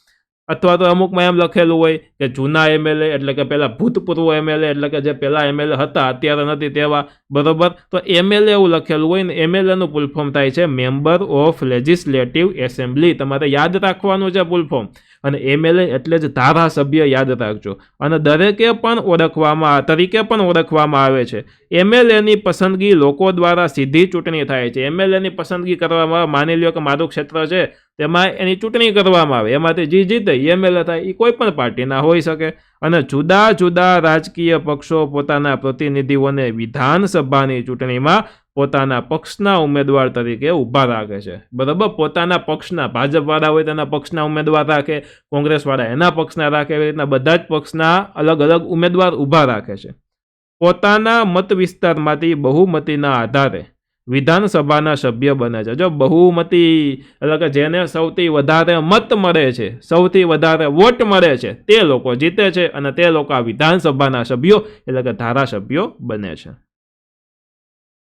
અથવા તો અમુકમાં એમ લખેલું હોય કે જૂના MLA, એટલે કે પેલા ભૂતપૂર્વ MLA, એટલે કે જે પેલા MLA હતા અત્યારે નથી તેવા. બરોબર, તો MLA એવું લખેલું હોય ને. MLA નું ફૂલ ફોર્મ થાય છે મેમ્બર ઓફ લેજિસ્લેટિવ એસેમ્બલી. તમારે યાદ રાખવાનું છે ફૂલ ફોર્મ. અને MLA એટલે જ ધારાસભ્ય, યાદ રાખજો. અને દરેકે પણ ઓળખવામાં આવે છે. MLA ની પસંદગી લોકો દ્વારા સીધી ચૂંટણી થાય છે. MLA ની પસંદગી કરવામાં, માની લ્યો કે મારું ક્ષેત્ર છે, તેમાં એની ચૂંટણી કરવામાં આવે. એમાંથી જે જીતે MLA થાય, એ કોઈ પણ પાર્ટીના હોઈ શકે. અને જુદા જુદા રાજકીય પક્ષો પોતાના પ્રતિનિધિઓને વિધાનસભાની ચૂંટણીમાં પોતાના પક્ષના ઉમેદવાર તરીકે ઊભા રાખે છે. બરાબર, પોતાના પક્ષના, ભાજપવાળા હોય તેના પક્ષના ઉમેદવાર રાખે, કોંગ્રેસવાળા એના પક્ષના રાખે, એવી રીતના બધા જ પક્ષના અલગ અલગ ઉમેદવાર ઊભા રાખે છે. પોતાના મત વિસ્તારમાંથી બહુમતીના આધારે વિધાનસભાના સભ્ય બને છે. જો બહુમતી એટલે કે જેને સૌથી વધારે મત મળે છે, સૌથી વધારે વોટ મળે છે, તે લોકો જીતે છે, અને તે લોકો આ વિધાનસભાના સભ્યો એટલે કે ધારાસભ્યો બને છે.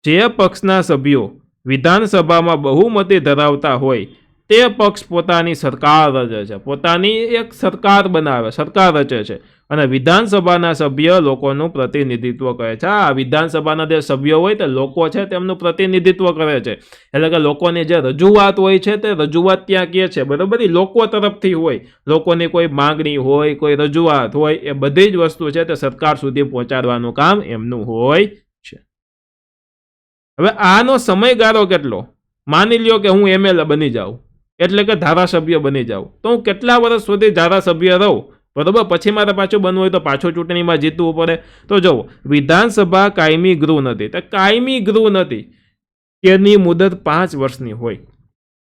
જે પક્ષના સભ્યો વિધાનસભામાં બહુમતી ધરાવતા હોય તે પક્ષ પોતાની સરકાર રચે છે, પોતાની એક સરકાર બનાવે, સરકાર રચે છે. અને વિધાનસભાના સભ્ય લોકોનું પ્રતિનિધિત્વ કરે છે. આ વિધાનસભાના જે સભ્યો હોય તે લોકો છે, તેમનું પ્રતિનિધિત્વ કરે છે. એટલે કે લોકોની જે રજૂઆત હોય છે તે રજૂઆત ત્યાં કહે છે. બરાબર, એ લોકો તરફથી હોય, લોકોની કોઈ માંગણી હોય, કોઈ રજૂઆત હોય, એ બધી જ વસ્તુ છે તે સરકાર સુધી પહોંચાડવાનું કામ એમનું હોય છે. હવે આનો સમયગાળો કેટલો? માની લ્યો કે હું MLA બની જાઉં, એટલે કે ધારાસભ્ય બની જાઉં, તો હું કેટલા વર્ષ સુધી ધારાસભ્ય રહું? બરોબર, પછી મારે પાછું બનવું હોય તો પાછું ચૂંટણીમાં જીતવું પડે. તો જુઓ, વિધાનસભા કાયમી ગૃહ નથી. તો કાયમી ગૃહ નથી, તેની મુદત 5 વર્ષની હોય.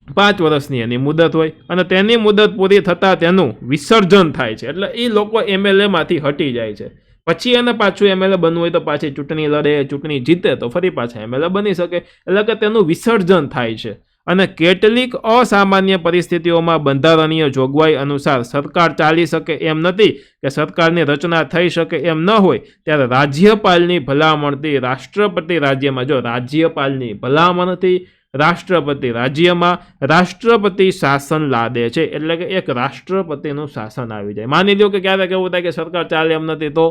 5 વર્ષની એની મુદત હોય, અને તેની મુદત પૂરી થતાં તેનું વિસર્જન થાય છે. એટલે એ લોકો MLA માંથી હટી જાય છે. પછી એને પાછું MLA બનવું હોય તો પાછી ચૂંટણી લડે, ચૂંટણી જીતે તો ફરી પાછા MLA બની શકે. એટલે કે તેનું વિસર્જન થાય છે. અને કેટલીક અસામાન્ય પરિસ્થિતિઓમાં બંધારણીય જોગવાઈ અનુસાર સરકાર ચાલી શકે એમ નથી, કે સરકારની રચના થઈ શકે એમ ન હોય, ત્યારે રાજ્યપાલની ભલામણથી રાષ્ટ્રપતિ રાજ્યમાં, જો રાજ્યપાલની ભલામણથી રાષ્ટ્રપતિ રાજ્યમાં રાષ્ટ્રપતિ શાસન લાદે છે. એટલે કે એક રાષ્ટ્રપતિનું શાસન આવી જાય. માની લો કે ક્યારેક એવું થાય કે સરકાર ચાલે એમ નથી, તો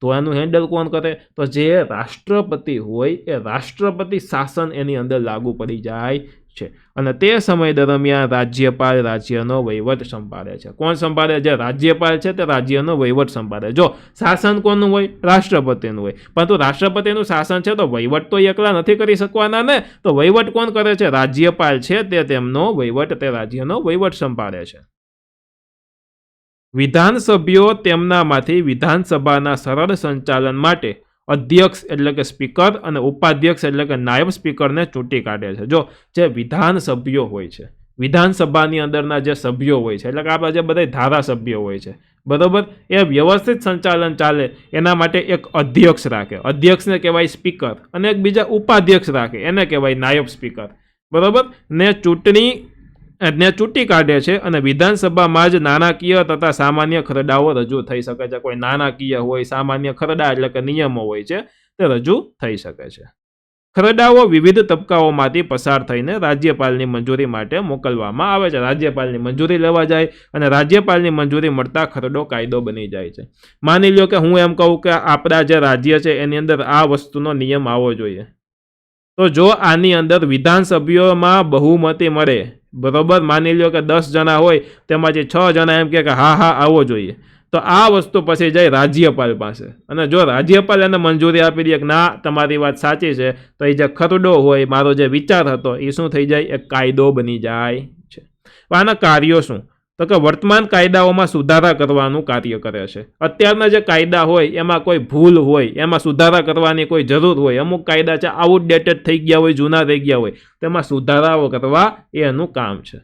તો એનું હેન્ડલ કોણ કરે? તો જે રાષ્ટ્રપતિ હોય એ રાષ્ટ્રપતિ શાસન એની અંદર લાગુ પડી જાય છે અને તે સમય દરમિયાન રાજ્યપાલ રાજ્યનો વહીવટ સંભાળે છે. કોણ સંભાળે? જે રાજ્યપાલ છે તે રાજ્યનો વહીવટ સંભાળે. જો શાસન કોનું હોય? રાષ્ટ્રપતિનું હોય. પરંતુ રાષ્ટ્રપતિનું શાસન છે તો વહીવટ તો એકલા નથી કરી શકવાના ને, તો વહીવટ કોણ કરે છે? રાજ્યપાલ છે તે તેમનો વહીવટ, તે રાજ્યનો વહીવટ સંભાળે છે. વિધાનસભ્યો તેમનામાંથી વિધાનસભાના સરળ સંચાલન માટે અધ્યક્ષ એટલે કે સ્પીકર અને ઉપાધ્યક્ષ એટલે કે નાયબ સ્પીકરને ચૂંટી કાઢે છે. જો જે વિધાનસભ્યો હોય છે, વિધાનસભાની અંદરના જે સભ્યો હોય છે એટલે કે આપણા જે બધા ધારાસભ્યો હોય છે, બરોબર, એ વ્યવસ્થિત સંચાલન ચાલે એના માટે એક અધ્યક્ષ રાખે, અધ્યક્ષને કહેવાય સ્પીકર, અને એક બીજા ઉપાધ્યક્ષ રાખે એને કહેવાય નાયબ સ્પીકર, બરોબર. ને ચૂંટી કાઢે છે અને વિધાનસભામાં જ નાણાકીય તથા સામાન્ય ખરડાઓ રજૂ થઈ શકે છે. કોઈ નાણાકીય હોય, સામાન્ય ખરડા એટલે કે નિયમો હોય છે તે રજૂ થઈ શકે છે. ખરડાઓ વિવિધ તબક્કાઓમાંથી પસાર થઈને રાજ્યપાલની મંજૂરી માટે મોકલવામાં આવે છે. રાજ્યપાલની મંજૂરી લેવા જાય અને રાજ્યપાલની મંજૂરી મળતા ખરડો કાયદો બની જાય છે. માની લો કે હું એમ કહું કે આપણા જે રાજ્ય છે એની અંદર આ વસ્તુનો નિયમ આવવો જોઈએ, તો જો આની અંદર વિધાનસભ્યોમાં બહુમતી મળે, બરોબર, માની લો કે 10 જણા હોય તેમાંથી 6 જણા એમ કે હા હા આવવો જોઈએ, તો આ વસ્તુ પછી જાય રાજ્યપાલ પાસે અને જો રાજ્યપાલ એને મંજૂરી આપી દે કે ના તમારી વાત સાચી છે, તો એ જે ખરડો હોય, મારો જે વિચાર હતો એ શું થઈ જાય? એક કાયદો બની જાય છે. આના કાર્યો શું? તો કે વર્તમાન કાયદાઓમાં સુધારા કરવાનું કાર્ય કરે છે. અત્યારના જે કાયદા હોય એમાં કોઈ ભૂલ હોય, એમાં સુધારા કરવાની કોઈ જરૂર હોય, અમુક કાયદા છે આઉટડેટેડ થઈ ગયા હોય, જૂના થઈ ગયા હોય, તેમાં સુધારાઓ કરવા એ એનું કામ છે.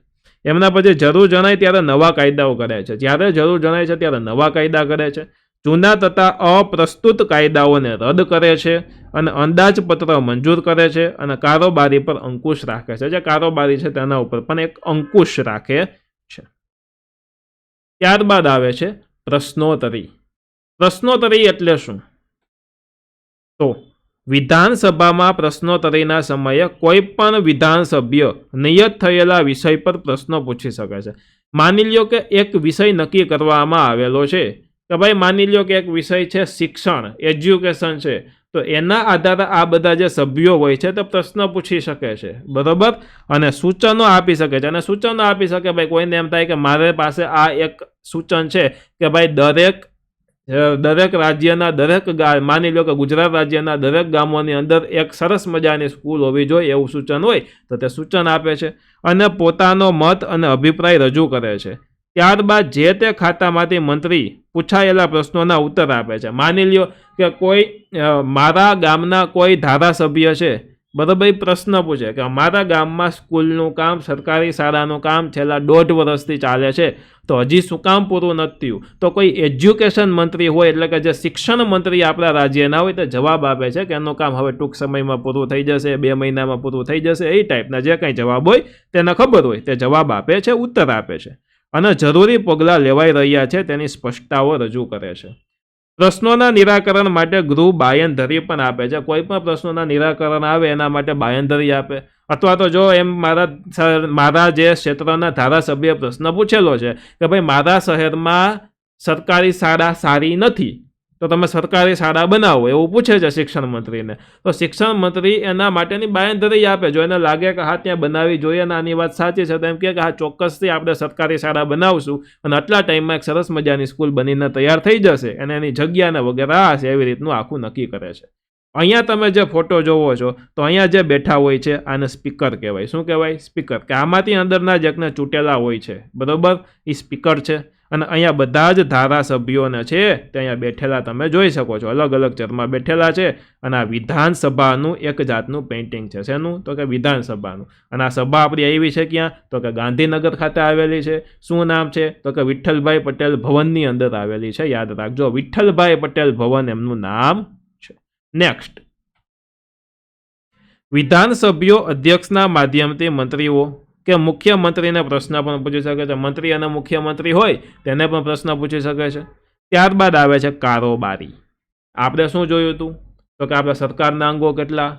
એમના પછી જરૂર જણાય ત્યારે નવા કાયદાઓ કરે છે, જ્યારે જરૂર જણાય છે ત્યારે નવા કાયદા કરે છે. જૂના તથા અપ્રસ્તુત કાયદાઓને રદ કરે છે અને અંદાજપત્ર મંજૂર કરે છે અને કારોબારી પર અંકુશ રાખે છે. જે કારોબારી છે તેના ઉપર પણ એક અંકુશ રાખે છે. ત્યારબાદ આવે છે પ્રશ્નોત્તરી. પ્રશ્નોત્તરી એટલે શું? તો વિધાનસભામાં પ્રશ્નોત્તરીના સમયે કોઈ પણ વિધાનસભ્ય નિયત થયેલા વિષય પર પ્રશ્નો પૂછી શકે છે. માની લ્યો કે એક વિષય નક્કી કરવામાં આવેલો છે કે ભાઈ માની લ્યો કે એક વિષય છે શિક્ષણ, એજ્યુકેશન છે, તો એના આધારે આ બધા જે સભ્યો હોય છે તે પ્રશ્ન પૂછી શકે છે, બરોબર, અને સૂચનો આપી શકે છે. અને સૂચનો આપી શકે, ભાઈ કોઈને એમ થાય કે મારી પાસે આ એક સૂચન છે કે ભાઈ દરેક રાજ્યના દરેક માની લો કે ગુજરાત રાજ્યના દરેક ગામોની અંદર એક સરસ મજાની સ્કૂલ હોવી જોઈએ એવું સૂચન હોય તો તે સૂચન આપે છે અને પોતાનો મત અને અભિપ્રાય રજૂ કરે છે. ત્યારબાદ જે તે ખાતામાંથી મંત્રી પૂછાયેલા પ્રશ્નોના ઉત્તર આપે છે. માની લ્યો કે કોઈ મારા ગામના કોઈ ધારાસભ્ય છે, બરાબર, પ્રશ્ન પૂછે કે અમારા ગામમાં સ્કૂલનું કામ, સરકારી શાળાનું કામ છેલ્લા 1.5 વર્ષથી ચાલે છે તો હજી શું કામ પૂરું નથી થયું? તો કોઈ એજ્યુકેશન મંત્રી હોય એટલે કે જે શિક્ષણ મંત્રી આપણા રાજ્યના હોય તો જવાબ આપે છે કે એનું કામ હવે ટૂંક સમયમાં પૂરું થઈ જશે, 2 મહિનામાં પૂરું થઈ જશે, એ ટાઈપના જે કંઈ જવાબ હોય તેને ખબર હોય તે જવાબ આપે છે, ઉત્તર આપે છે અને જરૂરી પગલાં લેવાઈ રહ્યા છે તેની સ્પષ્ટતાઓ રજૂ કરે છે. પ્રશ્નોના નિરાકરણ માટે ગૃહ બાંયધરી પણ આપે છે. કોઈ પણ પ્રશ્નોના નિરાકરણ આવે એના માટે બાંયધરી આપે, અથવા તો જો એમ મારા જે ક્ષેત્રના ધારાસભ્ય પ્રશ્ન પૂછેલો છે કે ભાઈ મારા શહેરમાં સરકારી શાળા સારી નથી તો તમે સરકારી શાળા બનાવો એવું પૂછે છે શિક્ષણ મંત્રીને, તો શિક્ષણ મંત્રી એના માટેની બાંયધરી આપે. જો એને લાગે કે હા ત્યાં બનાવવી જોઈએ અને આની વાત સાચી છે તો એમ કહે કે હા ચોક્કસથી આપણે સરકારી શાળા બનાવશું અને આટલા ટાઈમમાં એક સરસ મજાની સ્કૂલ બનીને તૈયાર થઈ જશે અને એની જગ્યાને વગેરે આ છે, એવી રીતનું આખું નક્કી કરે છે. અહીંયા તમે જે ફોટો જોવો છો તો અહીંયા જે બેઠા હોય છે આને સ્પીકર કહેવાય. શું કહેવાય? સ્પીકર. કે આમાંથી અંદરના જે એકને ચૂંટેલા હોય છે, બરોબર, એ સ્પીકર છે. અને અહીંયા બધા જ ધારાસભ્યોને છે તે અહીંયા બેઠેલા તમે જોઈ શકો છો, અલગ અલગ ચેરમાં બેઠેલા છે. અને આ વિધાનસભાનું એક જાતનું પેઇન્ટિંગ છે. શેનું? તો કે વિધાનસભાનું. અને આ સભા આપણી આવી છે ક્યાં? તો કે ગાંધીનગર ખાતે આવેલી છે. શું નામ છે? તો કે વિઠ્ઠલભાઈ પટેલ ભવનની અંદર આવેલી છે. યાદ રાખજો, વિઠ્ઠલભાઈ પટેલ ભવન એમનું નામ છે. નેક્સ્ટ, વિધાનસભ્યો અધ્યક્ષના માધ્યમથી મંત્રીઓ કે મુખ્યમંત્રીને પ્રશ્ન પણ પૂછી શકે છે. મંત્રી અને મુખ્યમંત્રી હોય તેને પણ પ્રશ્ન પૂછી શકે છે. ત્યારબાદ આવે છે કારોબારી. આપણે શું જોયું હતું? તો કે આપણે સરકારના અંગો કેટલા?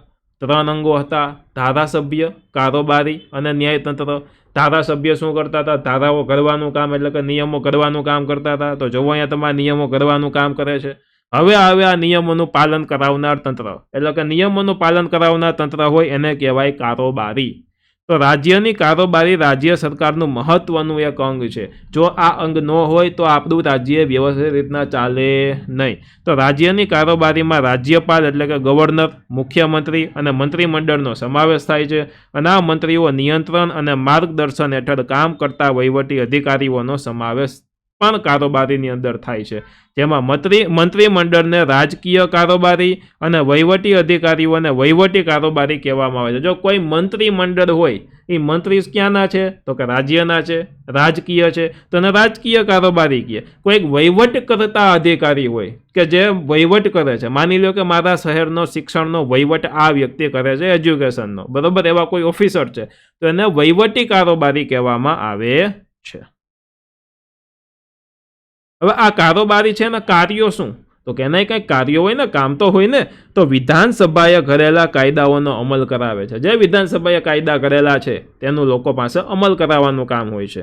3 અંગો હતા: ધારાસભ્ય, કારોબારી અને ન્યાયતંત્ર. ધારાસભ્ય શું કરતા હતા? ધારાઓ ઘડવાનું કામ એટલે કે નિયમો ઘડવાનું કામ કરતા હતા. તો જોવો અહીંયા તમારા નિયમો ઘડવાનું કામ કરે છે. હવે આવે આ નિયમોનું પાલન કરાવનાર તંત્ર, એટલે કે નિયમોનું પાલન કરાવનાર તંત્ર હોય એને કહેવાય કારોબારી. તો રાજ્યની કારોબારી રાજ્ય સરકારનું મહત્વનું એક અંગ છે. જો આ અંગ ન હોય તો આપણું રાજ્ય વ્યવસ્થિત રીતના ચાલે નહીં. તો રાજ્યની કારોબારીમાં રાજ્યપાલ એટલે કે ગવર્નર, મુખ્યમંત્રી અને મંત્રીમંડળનો સમાવેશ થાય છે. અને આ મંત્રીઓ નિયંત્રણ અને માર્ગદર્શન હેઠળ કામ કરતા વહીવટી અધિકારીઓનો સમાવેશ પણ કારોબારીની અંદર થાય છે. જેમાં મંત્રીમંડળને રાજકીય કારોબારી અને વહીવટી અધિકારીઓને વહીવટી કારોબારી કહેવામાં આવે છે. જો કોઈ મંત્રીમંડળ હોય એ મંત્રી ક્યાંના છે તો કે રાજ્યના છે, રાજકીય છે, તો એને રાજકીય કારોબારી કહે. કોઈક વહીવટ કરતા અધિકારી હોય કે જે વહીવટ કરે છે, માની લો કે મારા શહેરનો શિક્ષણનો વહીવટ આ વ્યક્તિ કરે છે, એજ્યુકેશનનો, બરોબર, એવા કોઈ ઓફિસર છે, તો એને વહીવટી કારોબારી કહેવામાં આવે છે. હવે આ કારોબારી છે ને કાર્યો શું, તો કે એના કંઈક કાર્યો હોય ને, કામ તો હોય ને. તો વિધાનસભાએ કરેલા કાયદાઓનો અમલ કરાવે છે. જે વિધાનસભાએ કાયદા કરેલા છે તેનું લોકો પાસે અમલ કરાવવાનું કામ હોય છે.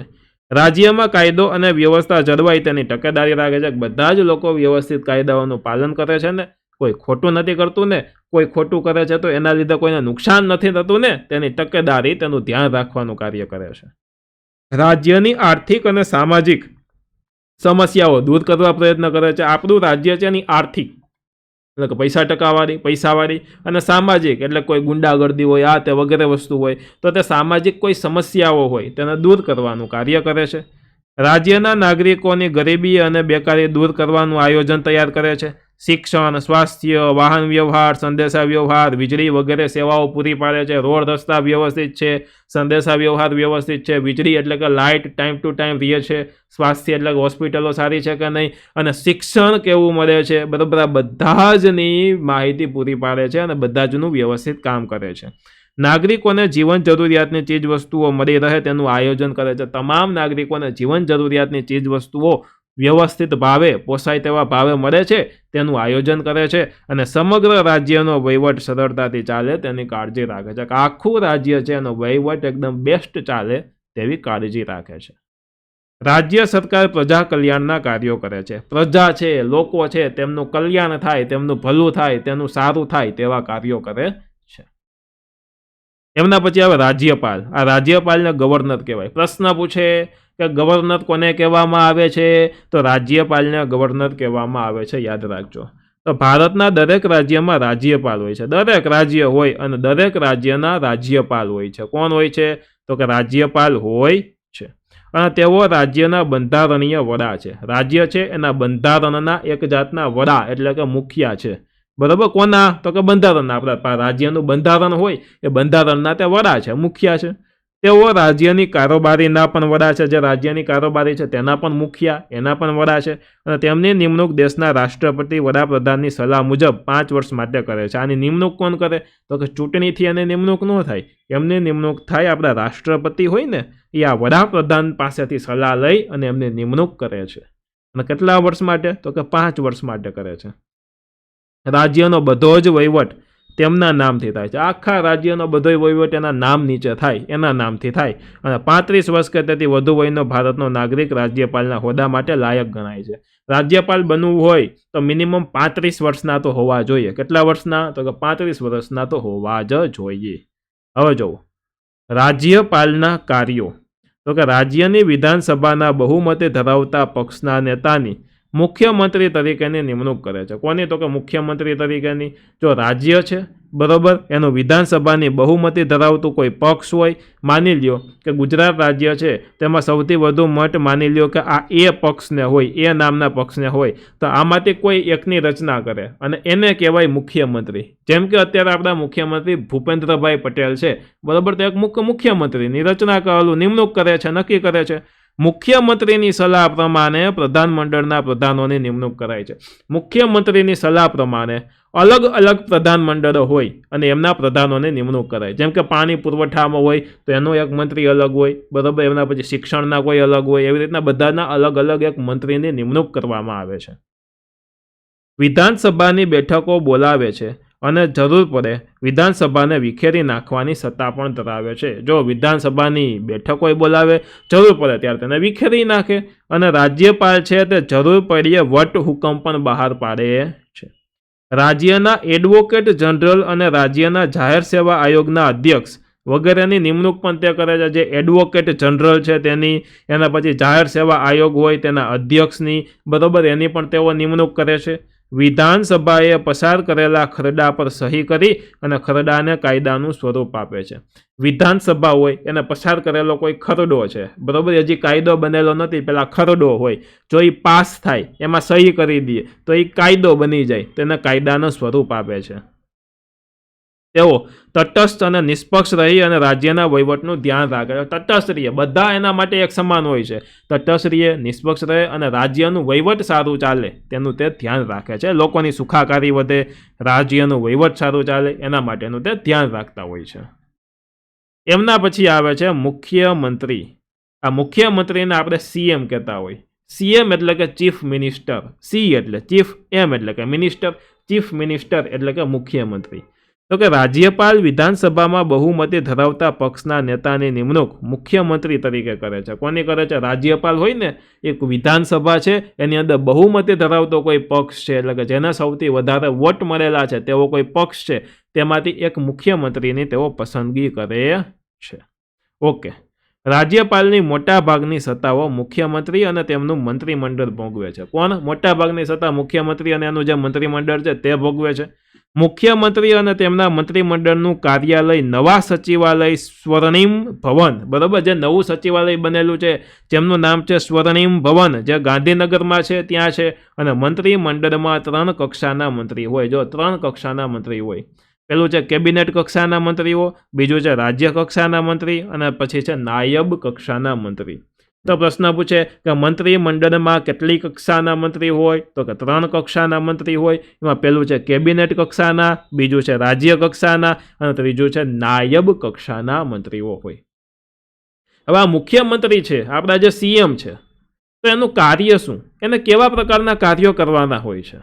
રાજ્યમાં કાયદો અને વ્યવસ્થા જળવાય તેની તકેદારી રાખે છે. બધા જ લોકો વ્યવસ્થિત કાયદાઓનું પાલન કરે છે ને, કોઈ ખોટું નથી કરતું ને, કોઈ ખોટું કરે છે તો એના લીધે કોઈને નુકસાન નથી થતું ને, તેની તકેદારી, તેનું ધ્યાન રાખવાનું કાર્ય કરે છે. રાજ્યની આર્થિક અને સામાજિક સમસ્યાઓ દૂર કરવા પ્રયત્ન કરે છે. આપણું રાજ્ય છે એની આર્થિક એટલે કે પૈસાવાળી અને સામાજિક એટલે કોઈ ગુંડાગર્દી હોય, આ તે વગેરે વસ્તુ હોય, તો તે સામાજિક કોઈ સમસ્યાઓ હોય તેને દૂર કરવાનું કાર્ય કરે છે. રાજ્યના નાગરિકોની ગરીબી અને બેકારી દૂર કરવાનું આયોજન તૈયાર કરે છે. શિક્ષણ, સ્વાસ્થ્ય, વાહન વ્યવહાર, સંદેશા વ્યવહાર, વીજળી વગેરે સેવાઓ પૂરી પાડે છે. રોડ રસ્તા વ્યવસ્થિત છે, સંદેશા વ્યવહાર વ્યવસ્થિત છે, વીજળી એટલે કે લાઇટ ટાઈમ ટુ ટાઈમ રહે છે, સ્વાસ્થ્ય એટલે કે હોસ્પિટલો સારી છે કે નહીં, અને શિક્ષણ કેવું મળે છે, બરાબર, આ બધા જની માહિતી પૂરી પાડે છે અને બધા જનું વ્યવસ્થિત કામ કરે છે. નાગરિકોને જીવન જરૂરિયાતની ચીજ વસ્તુઓ મળી રહે તેનું આયોજન કરે છે. તમામ નાગરિકોને જીવન જરૂરિયાતની ચીજ વસ્તુઓ વ્યવસ્થિત ભાવે, પોસાય તેવા ભાવે મળે છે તેનું આયોજન કરે છે. અને સમગ્ર રાજ્યનો વહીવટ સરળતાથી ચાલે તેની કાળજી રાખે છે. આખું રાજ્ય છે એનો વહીવટ એકદમ બેસ્ટ ચાલે તેવી કાળજી રાખે છે. રાજ્ય સરકાર પ્રજા કલ્યાણના કાર્યો કરે છે. પ્રજા છે, લોકો છે, તેમનું કલ્યાણ થાય, તેમનું ભલું થાય, તેનું સારું થાય તેવા કાર્યો કરે છે. એમના પછી આવે રાજ્યપાલ. આ રાજ્યપાલને ગવર્નર કહેવાય. પ્રશ્ન પૂછે કે ગવર્નર કોને કહેવામાં આવે છે, તો રાજ્યપાલને ગવર્નર કહેવામાં આવે છે, યાદ રાખજો. તો ભારતના દરેક રાજ્યમાં રાજ્યપાલ હોય છે. દરેક રાજ્ય હોય અને દરેક રાજ્યના રાજ્યપાલ હોય છે. કોણ હોય છે, તો કે રાજ્યપાલ હોય છે. અને તેઓ રાજ્યના બંધારણીય વડા છે. રાજ્ય છે એના બંધારણના એક જાતના વડા એટલે કે મુખિયા છે, બરાબર. કોના, તો કે બંધારણના. આપણા રાજ્યનું બંધારણ હોય એ બંધારણના તે વડા છે, મુખિયા છે. તેઓ રાજ્યની કારોબારીના પણ વડા છે. જે રાજ્યની કારોબારી છે તેના પણ મુખિયા, એના પણ વડા છે. અને તેમની નિમણૂક દેશના રાષ્ટ્રપતિ વડાપ્રધાનની સલાહ મુજબ 5 વર્ષ માટે કરે છે. આની નિમણૂક કોણ કરે, તો કે ચૂંટણીથી એની નિમણૂક ન થાય, એમની નિમણૂક થાય આપણા રાષ્ટ્રપતિ હોય ને, એ આ વડાપ્રધાન પાસેથી સલાહ લઈ અને એમની નિમણૂક કરે છે. અને કેટલા વર્ષ માટે, તો કે 5 વર્ષ માટે કરે છે. રાજ્યનો બધો જ વહીવટ તેમના નામથી થાય છે. આખા રાજ્યનો બધો વહીવટ એના નામ નીચે થાય, એના નામથી થાય. અને 35 વર્ષ કે તેથી વધુ વયનો ભારતનો નાગરિક રાજ્યપાલના હોદ્દા માટે લાયક ગણાય છે. રાજ્યપાલ બનવું હોય તો મિનિમમ 35 વર્ષના તો હોવા જોઈએ. કેટલા વર્ષના, તો કે 35 વર્ષના તો હોવા જ જોઈએ. હવે જુઓ રાજ્યપાલના કાર્યો. તો કે રાજ્યની વિધાનસભાના બહુમતી ધરાવતા પક્ષના નેતાની મુખ્યમંત્રી તરીકેની નિમણૂક કરે છે. કોની, તો કે મુખ્યમંત્રી તરીકેની. જો રાજ્ય છે, બરોબર, એનું વિધાનસભાની બહુમતી ધરાવતું કોઈ પક્ષ હોય, માની લ્યો કે ગુજરાત રાજ્ય છે તેમાં સૌથી વધુ મત માની લ્યો કે આ એ પક્ષને હોય, એ નામના પક્ષને હોય, તો આમાંથી કોઈ એકની રચના કરે અને એને કહેવાય મુખ્યમંત્રી. જેમ કે અત્યારે આપણા મુખ્યમંત્રી ભૂપેન્દ્રભાઈ પટેલ છે, બરોબર, તો એક મુખ્યમંત્રીની રચના કરેલું નિમણૂક કરે છે, નક્કી કરે છે. મુખ્યમંત્રીની સલાહ પ્રમાણે પ્રધાનમંડળના પ્રધાનોની નિમણૂક કરાય છે. મુખ્યમંત્રીની સલાહ પ્રમાણે અલગ અલગ પ્રધાનમંડળો હોય અને એમના પ્રધાનોની નિમણૂક કરાય. જેમ કે પાણી પુરવઠામાં હોય તો એનો એક મંત્રી અલગ હોય, બરાબર, એમના પછી શિક્ષણના કોઈ અલગ હોય, એવી રીતના બધાના અલગ અલગ એક મંત્રીની નિમણૂક કરવામાં આવે છે. વિધાનસભાની બેઠકો બોલાવે છે અને જરૂર પડે વિધાનસભાને વિખેરી નાખવાની સત્તા પણ ધરાવે છે. જો વિધાનસભાની બેઠકોય બોલાવે, જરૂર પડે ત્યારે તેને વિખેરી નાખે. અને રાજ્યપાલ છે તે જરૂર પડીએ વટ હુકમ પણ બહાર પાડે છે. રાજ્યના એડવોકેટ જનરલ અને રાજ્યના જાહેર સેવા આયોગના અધ્યક્ષ વગેરેની નિમણૂક પણ તે કરે છે. જે એડવોકેટ જનરલ છે તેની, એના પછી જાહેર સેવા આયોગ હોય તેના અધ્યક્ષની, બરાબર, એની પણ તેઓ નિમણૂક કરે છે. વિધાનસભાએ પસાર કરેલા ખરડા પર સહી કરી અને ખરડાને કાયદાનું સ્વરૂપ આપે છે. વિધાનસભા હોય એને પસાર કરેલો કોઈ ખરડો છે, બરાબર, હજી કાયદો બનેલો નથી, પેલા ખરડો હોય, જો એ પાસ થાય, એમાં સહી કરી દઈએ તો એ કાયદો બની જાય, તેને કાયદાનું સ્વરૂપ આપે છે. તેઓ તટસ્થ અને નિષ્પક્ષ રહી અને રાજ્યના વહીવટનું ધ્યાન રાખે છે. તટસ્થ રહીએ, બધા એના માટે એક સમાન હોય છે. તટસ્થ રહીએ, નિષ્પક્ષ રહે અને રાજ્યનું વહીવટ સારું ચાલે તેનું તે ધ્યાન રાખે છે. લોકોની સુખાકારી વધે, રાજ્યનું વહીવટ સારું ચાલે એના માટેનું તે ધ્યાન રાખતા હોય છે. એમના પછી આવે છે મુખ્યમંત્રી. આ મુખ્યમંત્રીને આપણે સીએમ કહેતા હોય. સીએમ એટલે કે ચીફ મિનિસ્ટર, સી એટલે ચીફ, એમ એટલે કે મિનિસ્ટર, ચીફ મિનિસ્ટર એટલે કે મુખ્યમંત્રી. તો કે રાજ્યપાલ વિધાનસભામાં બહુમતી ધરાવતા પક્ષના નેતાની નિમણૂક મુખ્યમંત્રી તરીકે કરે છે. કોની કરે છે? રાજ્યપાલ હોય ને, એક વિધાનસભા છે, એની અંદર બહુમતી ધરાવતો કોઈ પક્ષ છે, એટલે કે જેને સૌથી વધારે વોટ મળેલા છે તેવો કોઈ પક્ષ છે, તેમાંથી એક મુખ્યમંત્રીની તેઓ પસંદગી કરે છે. ઓકે. રાજ્યપાલની મોટાભાગની સત્તાઓ મુખ્યમંત્રી અને તેમનું મંત્રીમંડળ ભોગવે છે. કોણ? મોટાભાગની સત્તા મુખ્યમંત્રી અને એનું જે મંત્રીમંડળ છે તે ભોગવે છે. મુખ્યમંત્રી અને તેમના મંત્રીમંડળનું કાર્યાલય નવા સચિવાલય સ્વર્ણિમ ભવન, બરાબર, જે નવું સચિવાલય બનેલું છે જેમનું નામ છે સ્વર્ણિમ ભવન, જે ગાંધીનગરમાં છે ત્યાં છે. અને મંત્રીમંડળમાં 3 કક્ષાના મંત્રી હોય. જો 3 કક્ષાના મંત્રી હોય. પેલું છે કેબિનેટ કક્ષાના મંત્રીઓ, બીજું છે રાજ્ય કક્ષાના મંત્રી અને પછી છે નાયબ કક્ષાના મંત્રી. તો પ્રશ્ન પૂછે કે મંત્રીમંડળમાં કેટલી કક્ષાના મંત્રી હોય? તો કે 3 કક્ષાના મંત્રી હોય. એમાં પેલું છે કેબિનેટ કક્ષાના, બીજું છે રાજ્ય કક્ષાના અને ત્રીજું છે નાયબ કક્ષાના મંત્રીઓ હોય. હવે આ મુખ્યમંત્રી છે, આપણા જે સીએમ છે, તો એનું કાર્ય શું? એને કેવા પ્રકારના કાર્યો કરવાના હોય છે?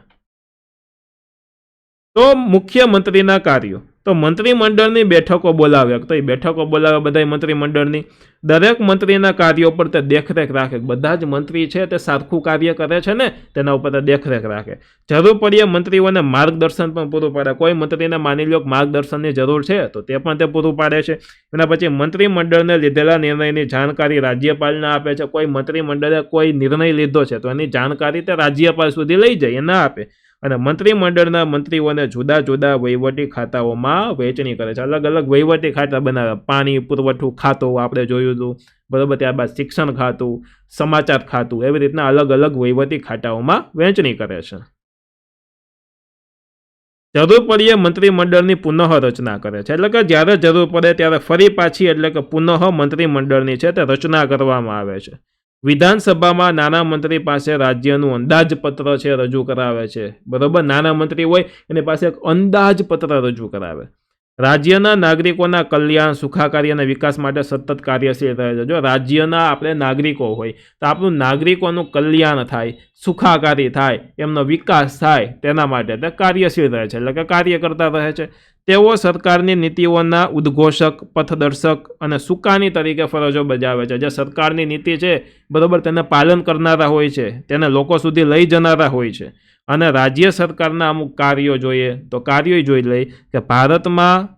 તો મુખ્યમંત્રીના કાર્યો, તો મંત્રીમંડળની બેઠકો બોલાવે, તો એ બેઠકો બોલાવે બધા મંત્રીમંડળની. દરેક મંત્રીના કાર્યો પર તે દેખરેખ રાખે. બધા જ મંત્રી છે તે સરખું કાર્ય કરે છે ને, તેના ઉપર તે દેખરેખ રાખે. જરૂર પડીએ મંત્રીઓને માર્ગદર્શન પણ પૂરું પાડે. કોઈ મંત્રીને માની લો માર્ગદર્શનની જરૂર છે તો તે પણ તે પૂરું પાડે છે. એના પછી મંત્રીમંડળને લીધેલા નિર્ણયની જાણકારી રાજ્યપાલને આપે છે. કોઈ મંત્રીમંડળે કોઈ નિર્ણય લીધો છે તો એની જાણકારી તે રાજ્યપાલ સુધી લઈ જાય, એને આપે. અને મંત્રીમંડળના મંત્રીઓને જુદા જુદા વહીવટી ખાતાઓમાં વહેંચણી કરે છે. અલગ અલગ વહીવટી ખાતા બનાવે. પાણી પુરવઠું ખાતું આપણે જોયું હતું, બરાબર, ત્યારબાદ શિક્ષણ ખાતું, સમાચાર ખાતું, એવી રીતના અલગ અલગ વહીવટી ખાતાઓમાં વહેંચણી કરે છે. જરૂર પડીએ મંત્રીમંડળની પુનઃરચના કરે છે. એટલે કે જ્યારે જરૂર પડે ત્યારે ફરી પાછી, એટલે કે પુનઃ મંત્રીમંડળની છે તે રચના કરવામાં આવે છે. વિધાનસભામાં નાના મંત્રી પાસે રાજ્યનું અંદાજપત્ર છે રજૂ કરાવે છે, બરાબર. નાના મંત્રી હોય એની પાસે એક અંદાજપત્ર રજૂ કરાવે. રાજ્યના નાગરિકોના કલ્યાણ, સુખાકારી અને વિકાસ માટે સતત કાર્યશીલ રહે છે. જો રાજ્યના આપણે નાગરિકો હોય તો આપણું નાગરિકોનું કલ્યાણ થાય, સુખાકારી થાય, એમનો વિકાસ થાય, તેના માટે તે કાર્યશીલ રહે છે, એટલે કે કાર્ય કરતા રહે છે. તેઓ સરકારની નીતિઓના ઉદ્ઘોષક, પથદર્શક અને સુકાની તરીકે ફરજો બજાવે છે. જે સરકારની નીતિ છે, બરાબર, તેને પાલન કરનારા હોય છે, તેને લોકો સુધી લઈ જનારા હોય છે. અને રાજ્ય સરકારના અમુક કાર્યો જોઈએ તો કાર્યો જોઈ લઈ કે ભારતમાં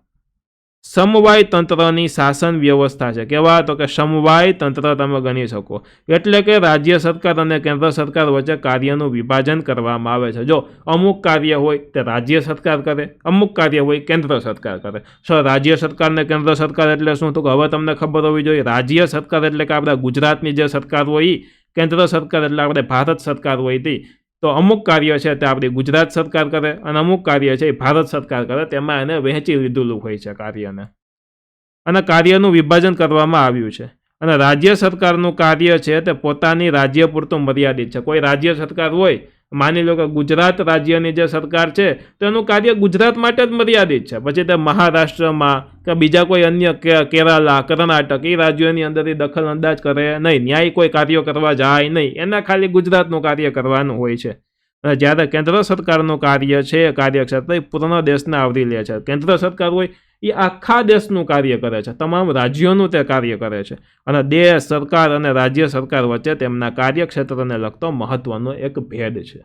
સમવાય તંત્રની શાસન વ્યવસ્થા છે. કેવા? તો કે સમવાય તંત્ર તમે ગણી શકો. એટલે કે રાજ્ય સરકાર અને કેન્દ્ર સરકાર વચ્ચે કાર્યનું વિભાજન કરવામાં આવે છે. જો અમુક કાર્ય હોય તે રાજ્ય સરકાર કરે, અમુક કાર્ય હોય કેન્દ્ર સરકાર કરે. રાજ્ય સરકાર ને કેન્દ્ર સરકાર એટલે શું? તો હવે તમને ખબર હોવી જોઈએ. રાજ્ય સરકાર એટલે કે આપણા ગુજરાતની જે સરકાર હોય, કેન્દ્ર સરકાર એટલે આપણે ભારત સરકાર હોય તે. તો અમુક કાર્ય છે તે આપણી ગુજરાત સરકાર કરે અને અમુક કાર્ય છે એ ભારત સરકાર કરે. તેમાં એને વહેંચી લીધેલું હોય છે કાર્યને, અને કાર્યનું વિભાજન કરવામાં આવ્યું છે. અને રાજ્ય સરકારનું કાર્ય છે તે પોતાની રાજ્ય પૂરતું મર્યાદિત છે. કોઈ રાજ્ય સરકાર હોય, માની લો કે ગુજરાત રાજ્યની જે સરકાર છે તેનું કાર્ય ગુજરાત માટે જ મર્યાદિત છે. પછી તે મહારાષ્ટ્રમાં કે બીજા કોઈ અન્ય કેરાલા, કર્ણાટક એ રાજ્યોની અંદર દખલ અંદાજ કરે નહીં, ન્યાય કોઈ કાર્યો કરવા જાય નહીં, એના ખાલી ગુજરાતનું કાર્ય કરવાનું હોય છે. અને જ્યારે કેન્દ્ર સરકારનું કાર્ય છે, કાર્યક્ષેત્ર એ પૂર્ણ દેશને આવરી લે છે. કેન્દ્ર સરકાર હોય એ આખા દેશનું કાર્ય કરે છે, તમામ રાજ્યોનું તે કાર્ય કરે છે. અને દેશ સરકાર અને રાજ્ય સરકાર વચ્ચે તેમના કાર્યક્ષેત્રને લગતો મહત્વનો એક ભેદ છે.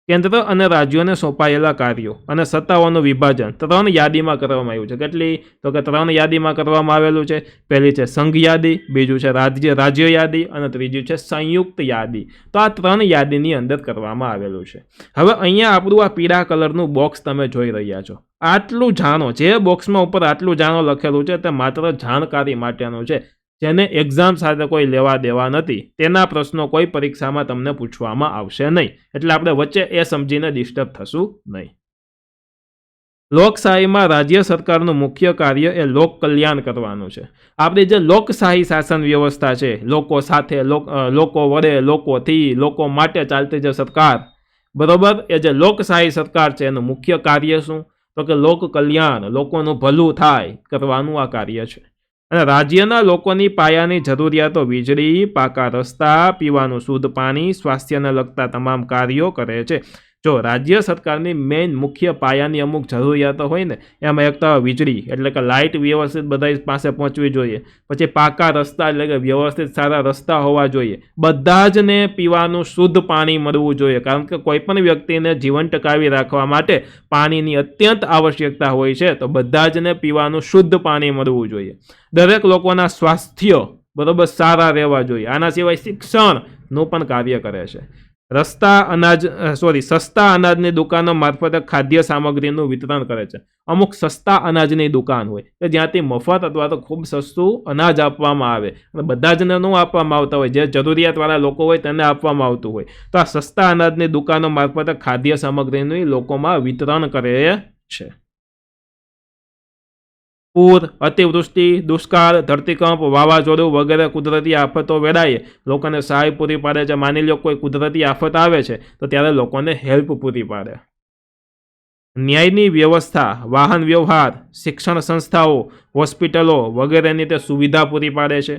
કેન્દ્ર અને રાજ્યોને સોંપાયેલા કાર્યો અને સત્તાઓનું વિભાજન 3 યાદીમાં કરવામાં આવ્યું છે. કેટલી? તો કે 3 યાદીમાં કરવામાં આવેલું છે. પહેલી છે સંઘ યાદી, બીજું છે રાજ્ય યાદી અને ત્રીજું છે સંયુક્ત યાદી. તો આ 3 યાદીની અંદર કરવામાં આવેલું છે. હવે અહીંયા આપણું આ પીળા કલરનું બોક્સ તમે જોઈ રહ્યા છો. આટલું જાણો, જે બોક્સમાં ઉપર આટલું જાણો લખેલું છે તે માત્ર જાણકારી માટેનું છે. જેને એક્ઝામ સાથે કોઈ લેવા દેવા નથી, તેના પ્રશ્નો કોઈ પરીક્ષામાં તમને પૂછવામાં આવશે નહીં. એટલે આપણે વચ્ચે એ સમજીને ડિસ્ટર્બ થશું નહીં. લોકશાહીમાં રાજ્ય સરકારનું મુખ્ય કાર્ય એ લોક કલ્યાણ કરવાનું છે. આપણી જે લોકશાહી શાસન વ્યવસ્થા છે, લોકો સાથે, લોકો વડે, લોકોથી, લોકો માટે ચાલતી જે સરકાર, બરોબર, એ જે લોકશાહી સરકાર છે એનું મુખ્ય કાર્ય શું? તો કે લોક કલ્યાણ, લોકોનું ભલું થાય કરવાનું આ કાર્ય છે. અને રાજ્યના લોકોની પાયાની જરૂરિયાતો વીજળી, પાકા રસ્તા, પીવાનું શુદ્ધ પાણી, સ્વાસ્થ્યને લગતા તમામ કાર્યો કરે છે. જો રાજ્ય સરકારની મેઇન મુખ્ય પાયાની અમુક જરૂરિયાતો હોય ને, એમાં એક તો વીજળી એટલે કે લાઇટ વ્યવસ્થિત બધા પાસે પહોંચવી જોઈએ. પછી પાકા રસ્તા એટલે કે વ્યવસ્થિત સારા રસ્તા હોવા જોઈએ. બધા જ ને પીવાનું શુદ્ધ પાણી મળવું જોઈએ, કારણ કે કોઈ પણ વ્યક્તિને જીવન ટકાવી રાખવા માટે પાણીની અત્યંત આવશ્યકતા હોય છે. તો બધા જ ને પીવાનું શુદ્ધ પાણી મળવું જોઈએ. દરેક લોકોના સ્વાસ્થ્ય બરોબર સારા રહેવા જોઈએ. આના સિવાય શિક્ષણનું પણ કાર્ય કરે છે. સસ્તા અનાજની દુકાનો મારફતે ખાદ્ય સામગ્રીનું વિતરણ કરે છે. અમુક સસ્તા અનાજની દુકાન હોય કે જ્યાંથી મફત અથવા તો ખૂબ સસ્તું અનાજ આપવામાં આવે અને બધા જને ન આપવામાં આવતા હોય, જે જરૂરિયાતવાળા લોકો હોય તેને આપવામાં આવતું હોય. તો આ સસ્તા અનાજની દુકાનો મારફતે ખાદ્ય સામગ્રીનું લોકોમાં વિતરણ કરે છે. પૂર, અતિવૃષ્ટિ, દુષ્કાળ, ધરતીકંપ, વાવાઝોડું વગેરે કુદરતી આફતો વેળાએ લોકોને સહાય પૂરી પાડે છે. માની લો કોઈ કુદરતી આફત આવે છે તો ત્યારે લોકોને હેલ્પ પૂરી પાડે. ન્યાયની વ્યવસ્થા, વાહન વ્યવહાર, શિક્ષણ સંસ્થાઓ, હોસ્પિટલો વગેરેની તે સુવિધા પૂરી પાડે છે.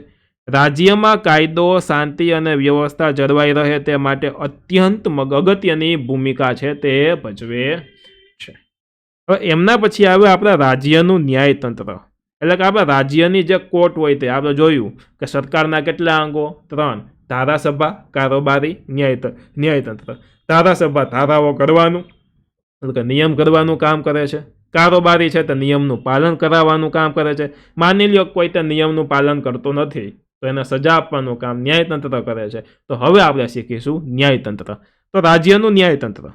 રાજ્યમાં કાયદો, શાંતિ અને વ્યવસ્થા જળવાઈ રહે તે માટે અત્યંત અગત્યની ભૂમિકા છે તે ભજવે છે. હવે એમના પછી આવે આપણા રાજ્યનું ન્યાયતંત્ર. એટલે કે આપણા રાજ્યની જે કોર્ટ હોય તે આપણે જોયું કે સરકારના કેટલા અંગો? 3. ધારાસભા, કારોબારી, ન્યાયતંત્ર. ધારાસભા ધારાઓ કરવાનું એટલે કે નિયમ કરવાનું કામ કરે છે. કારોબારી છે તે નિયમનું પાલન કરાવવાનું કામ કરે છે. માની લો કોઈ તે નિયમનું પાલન કરતો નથી તો એને સજા આપવાનું કામ ન્યાયતંત્ર કરે છે. તો હવે આપણે શીખીશું ન્યાયતંત્ર. તો રાજ્યનું ન્યાયતંત્ર.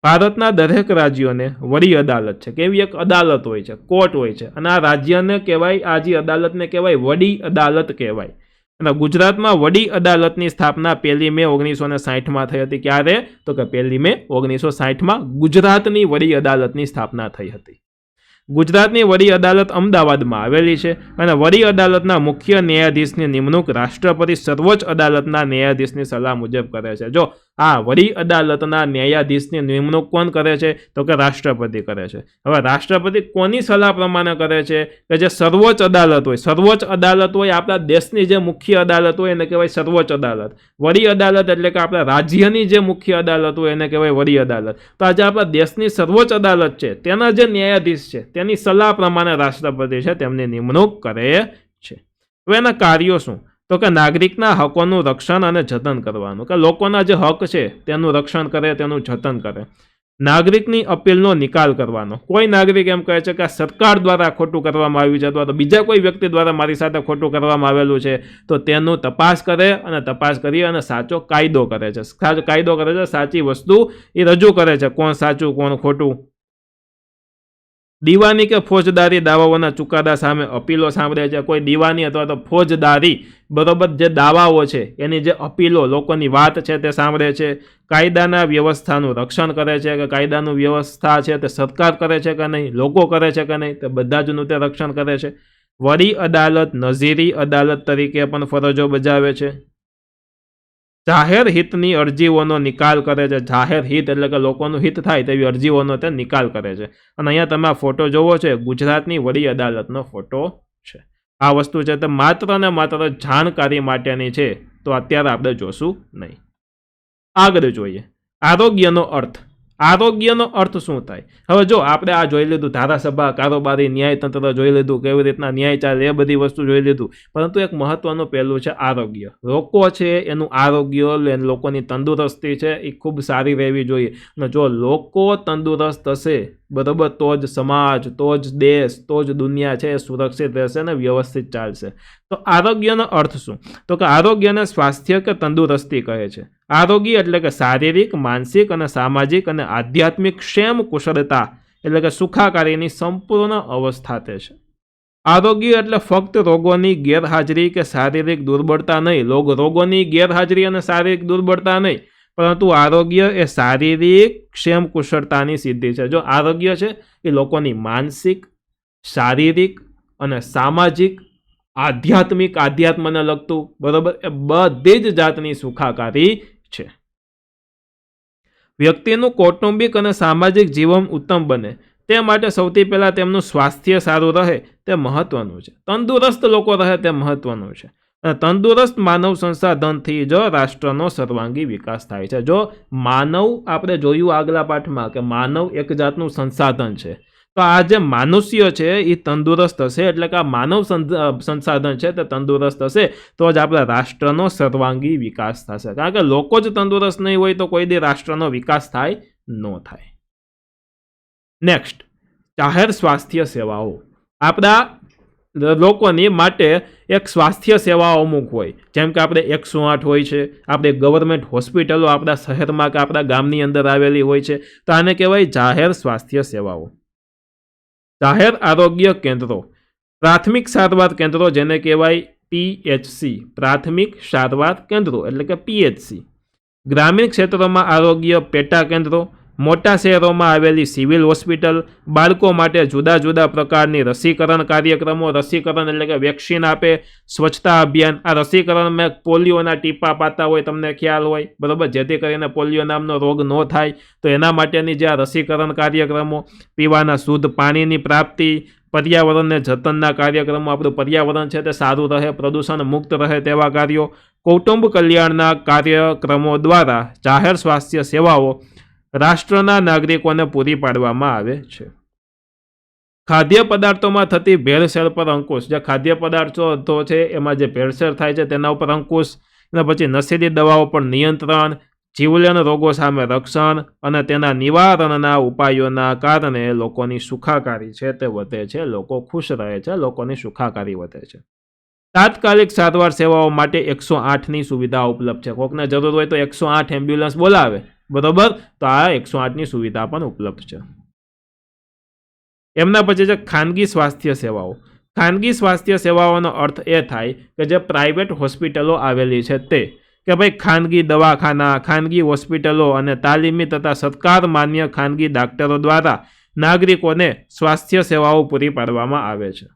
ભારતના દરેક રાજ્યોને વડી અદાલત છે. કેવી એક અદાલત હોય છે, કોર્ટ હોય છે, અને આ રાજ્યને કહેવાય, આ જે અદાલતને કહેવાય વડી અદાલત કહેવાય. અને ગુજરાતમાં વડી અદાલતની સ્થાપના 1 મે 1960માં થઈ હતી. ક્યારે? તો કે 1 મે 1960માં ગુજરાતની વડી અદાલતની સ્થાપના થઈ હતી. ગુજરાતની વડી અદાલત અમદાવાદમાં આવેલી છે અને વડી અદાલતના મુખ્ય ન્યાયાધીશની નિમણૂક રાષ્ટ્રપતિ સર્વોચ્ચ અદાલતના ન્યાયાધીશની સલાહ મુજબ કરે છે. જો આ વડી અદાલતના ન્યાયાધીશની નિમણૂક કોણ કરે છે? તો કે રાષ્ટ્રપતિ કરે છે. હવે રાષ્ટ્રપતિ કોની સલાહ પ્રમાણે કરે છે? કે જે સર્વોચ્ચ અદાલત હોય, સર્વોચ્ચ અદાલત હોય આપણા દેશની જે મુખ્ય અદાલત હોય એને કહેવાય સર્વોચ્ચ અદાલત. વડી અદાલત એટલે કે આપણા રાજ્યની જે મુખ્ય અદાલત હોય એને કહેવાય વડી અદાલત. તો આજે આપણા દેશની સર્વોચ્ચ અદાલત છે તેના જે ન્યાયાધીશ છે તેની સલાહ પ્રમાણે રાષ્ટ્રપતિ છે તેમની નિમણૂક કરે છે. હવે એના કાર્યો શું? તો કે નાગરિકના હકોનું રક્ષણ અને જતન કરવાનું, કે લોકોના જે હક છે તેનું રક્ષણ કરે, તેનું જતન કરે. નાગરિકની અપીલનો નિકાલ કરવાનો. કોઈ નાગરિક એમ કહે છે કે સરકાર દ્વારા ખોટું કરવામાં આવ્યું છે અથવા તો બીજા કોઈ વ્યક્તિ દ્વારા મારી સાથે ખોટું કરવામાં આવેલું છે તો તેનું તપાસ કરે અને તપાસ કરી અને સાચો કાયદો કરે છે. સાચો કાયદો કરે છે, સાચી વસ્તુ એ રજૂ કરે છે, કોણ સાચું કોણ ખોટું. દીવાની કે ફોજદારી દાવાઓના ચુકાદા સામે અપીલો સાંભળે છે. કોઈ દીવાની અથવા તો ફોજદારી બરોબર જે દાવાઓ છે એની જે અપીલો, લોકોની વાત છે તે સાંભળે છે. કાયદાના વ્યવસ્થાનું રક્ષણ કરે છે કે કાયદાનું વ્યવસ્થા છે તે સરકાર કરે છે કે નહીં, લોકો કરે છે કે નહીં, તે બધા જનું તે રક્ષણ કરે છે. વડી અદાલત નજીરી અદાલત તરીકે પણ ફરજો બજાવે છે. જાહેર હિતની અરજીઓનો નિકાલ કરે છે. જાહેર હિત એટલે કે લોકોનું હિત થાય તેવી અરજીઓનો તે નિકાલ કરે છે. અને અહીંયા તમે આ ફોટો જોવો છો, ગુજરાતની વડી અદાલતનો ફોટો છે. આ વસ્તુ છે તે માત્ર ને માત્ર જાણકારી માટેની છે, તો અત્યારે આપણે જોશું નહીં. આગળ જોઈએ. આરોગ્યનો અર્થ શું થાય? હવે જો આપણે આ જોઈ લીધું, ધારાસભા, કારોબારી, ન્યાયતંત્ર જોઈ લીધું, કેવી રીતના ન્યાય ચાલે, એ બધી વસ્તુ જોઈ લીધું, પરંતુ એક મહત્વનું પહેલું છે આરોગ્ય. લોકો છે એનું આરોગ્ય, લોકોની તંદુરસ્તી છે એ ખૂબ સારી રહેવી જોઈએ. અને જો લોકો તંદુરસ્ત હશે, બરાબર, તો જ સમાજ, તો જ દેશ, તો જ દુનિયા છે એ સુરક્ષિત રહેશે અને વ્યવસ્થિત ચાલશે. તો આરોગ્યનો અર્થ શું? તો કે આરોગ્યને સ્વાસ્થ્ય કે તંદુરસ્તી કહે છે. આરોગ્ય એટલે કે શારીરિક, માનસિક અને સામાજિક અને આધ્યાત્મિક ક્ષેમ કુશળતા એટલે કે સુખાકારીની સંપૂર્ણ અવસ્થા તે છે. આરોગ્ય એટલે ફક્ત રોગોની ગેરહાજરી કે શારીરિક દુર્બળતા નહીં, રોગોની ગેરહાજરી અને શારીરિક દુર્બળતા નહીં, પરંતુ આરોગ્ય એ શારીરિક ક્ષેમ કુશળતાની સિદ્ધિ છે. જો આરોગ્ય છે એ લોકોની માનસિક, શારીરિક અને સામાજિક, આધ્યાત્મને લગતું, બરોબર, એ બધી જ જાતની સુખાકારી છે. વ્યક્તિનું કૌટુંબિક અને સામાજિક જીવન ઉત્તમ બને તે માટે સૌથી પહેલાં તેમનું સ્વાસ્થ્ય સારું રહે તે મહત્વનું છે. તંદુરસ્ત લોકો રહે તે મહત્વનું છે. અને તંદુરસ્ત માનવ સંસાધનથી જ રાષ્ટ્રનો સર્વાંગી વિકાસ થાય છે. જો માનવ, આપણે જોયું આગલા પાઠમાં કે માનવ એક જાતનું સંસાધન છે, તો આ જે મનુષ્ય છે એ તંદુરસ્ત હશે, એટલે કે આ માનવ સંસાધન છે તે તંદુરસ્ત હશે તો જ આપણા રાષ્ટ્રનો સર્વાંગી વિકાસ થશે. કારણ કે લોકો જ તંદુરસ્ત નહીં હોય તો કોઈ દી રાષ્ટ્રનો વિકાસ થાય ન થાય. નેક્સ્ટ, જાહેર સ્વાસ્થ્ય સેવાઓ. આપણા લોકોની માટે એક સ્વાસ્થ્ય સેવાઓ અમુક હોય, જેમ કે આપણે 108 હોય છે, આપણે ગવર્મેન્ટ હોસ્પિટલો આપણા શહેરમાં કે આપણા ગામની અંદર આવેલી હોય છે, તો આને કહેવાય જાહેર સ્વાસ્થ્ય સેવાઓ. જાહેર આરોગ્ય કેન્દ્રો, પ્રાથમિક સારવાર કેન્દ્રો જેને કહેવાય PHC, પ્રાથમિક સારવાર કેન્દ્રો એટલે કે PHC. ગ્રામીણ ક્ષેત્રોમાં આરોગ્ય પેટા કેન્દ્રો, મોટા શહેરોમાં આવેલી સિવિલ હોસ્પિટલ, બાળકો માટે જુદા જુદા પ્રકારની રસીકરણ કાર્યક્રમો, રસીકરણ એટલે કે વેક્સિન આપે, સ્વચ્છતા અભિયાન. આ રસીકરણમાં પોલિયોના ટીપા પાતા હોય, તમને ખ્યાલ હોય, બરાબર, જેથી કરીને પોલિયો નામનો રોગ ન થાય, તો એના માટેની જે આ રસીકરણ કાર્યક્રમો, પીવાના શુદ્ધ પાણીની પ્રાપ્તિ, પર્યાવરણને જતનના કાર્યક્રમો, આપણું પર્યાવરણ છે તે સારું રહે, પ્રદૂષણ મુક્ત રહે તેવા કાર્યો, કૌટુંબ કલ્યાણના કાર્યક્રમો દ્વારા જાહેર સ્વાસ્થ્ય સેવાઓ રાષ્ટ્રના નાગરિકોને પૂરી પાડવામાં આવે છે. ખાદ્ય પદાર્થોમાં થતી ભેળસેળ પર અંકુશ. જે ખાદ્ય પદાર્થો છે એમાં જે ભેળસેળ થાય છે તેના ઉપર અંકુશ. એના પછી નશીલી દવાઓ પર નિયંત્રણ, જીવલેણ રોગો સામે રક્ષણ અને તેના નિવારણના ઉપાયોના કારણે લોકોની સુખાકારી છે તે વધે છે, લોકો ખુશ રહે છે, લોકોની સુખાકારી વધે છે. તાત્કાલિક સારવાર સેવાઓ માટે 108ની સુવિધા ઉપલબ્ધ છે. કોઈકને જરૂર હોય તો 108 એમ્બ્યુલન્સ બોલાવે, બરોબર, તો આ 108ની સુવિધા પણ ઉપલબ્ધ છે. એમના પછી છે ખાનગી સ્વાસ્થ્ય સેવાઓ. ખાનગી સ્વાસ્થ્ય સેવાઓનો અર્થ એ થાય કે જે પ્રાઇવેટ હોસ્પિટલો આવેલી છે તે, કે ભાઈ ખાનગી દવાખાના, ખાનગી હોસ્પિટલો અને તાલીમી તથા સરકાર માન્ય ખાનગી ડાક્ટરો દ્વારા નાગરિકોને સ્વાસ્થ્ય સેવાઓ પૂરી પાડવામાં આવે છે.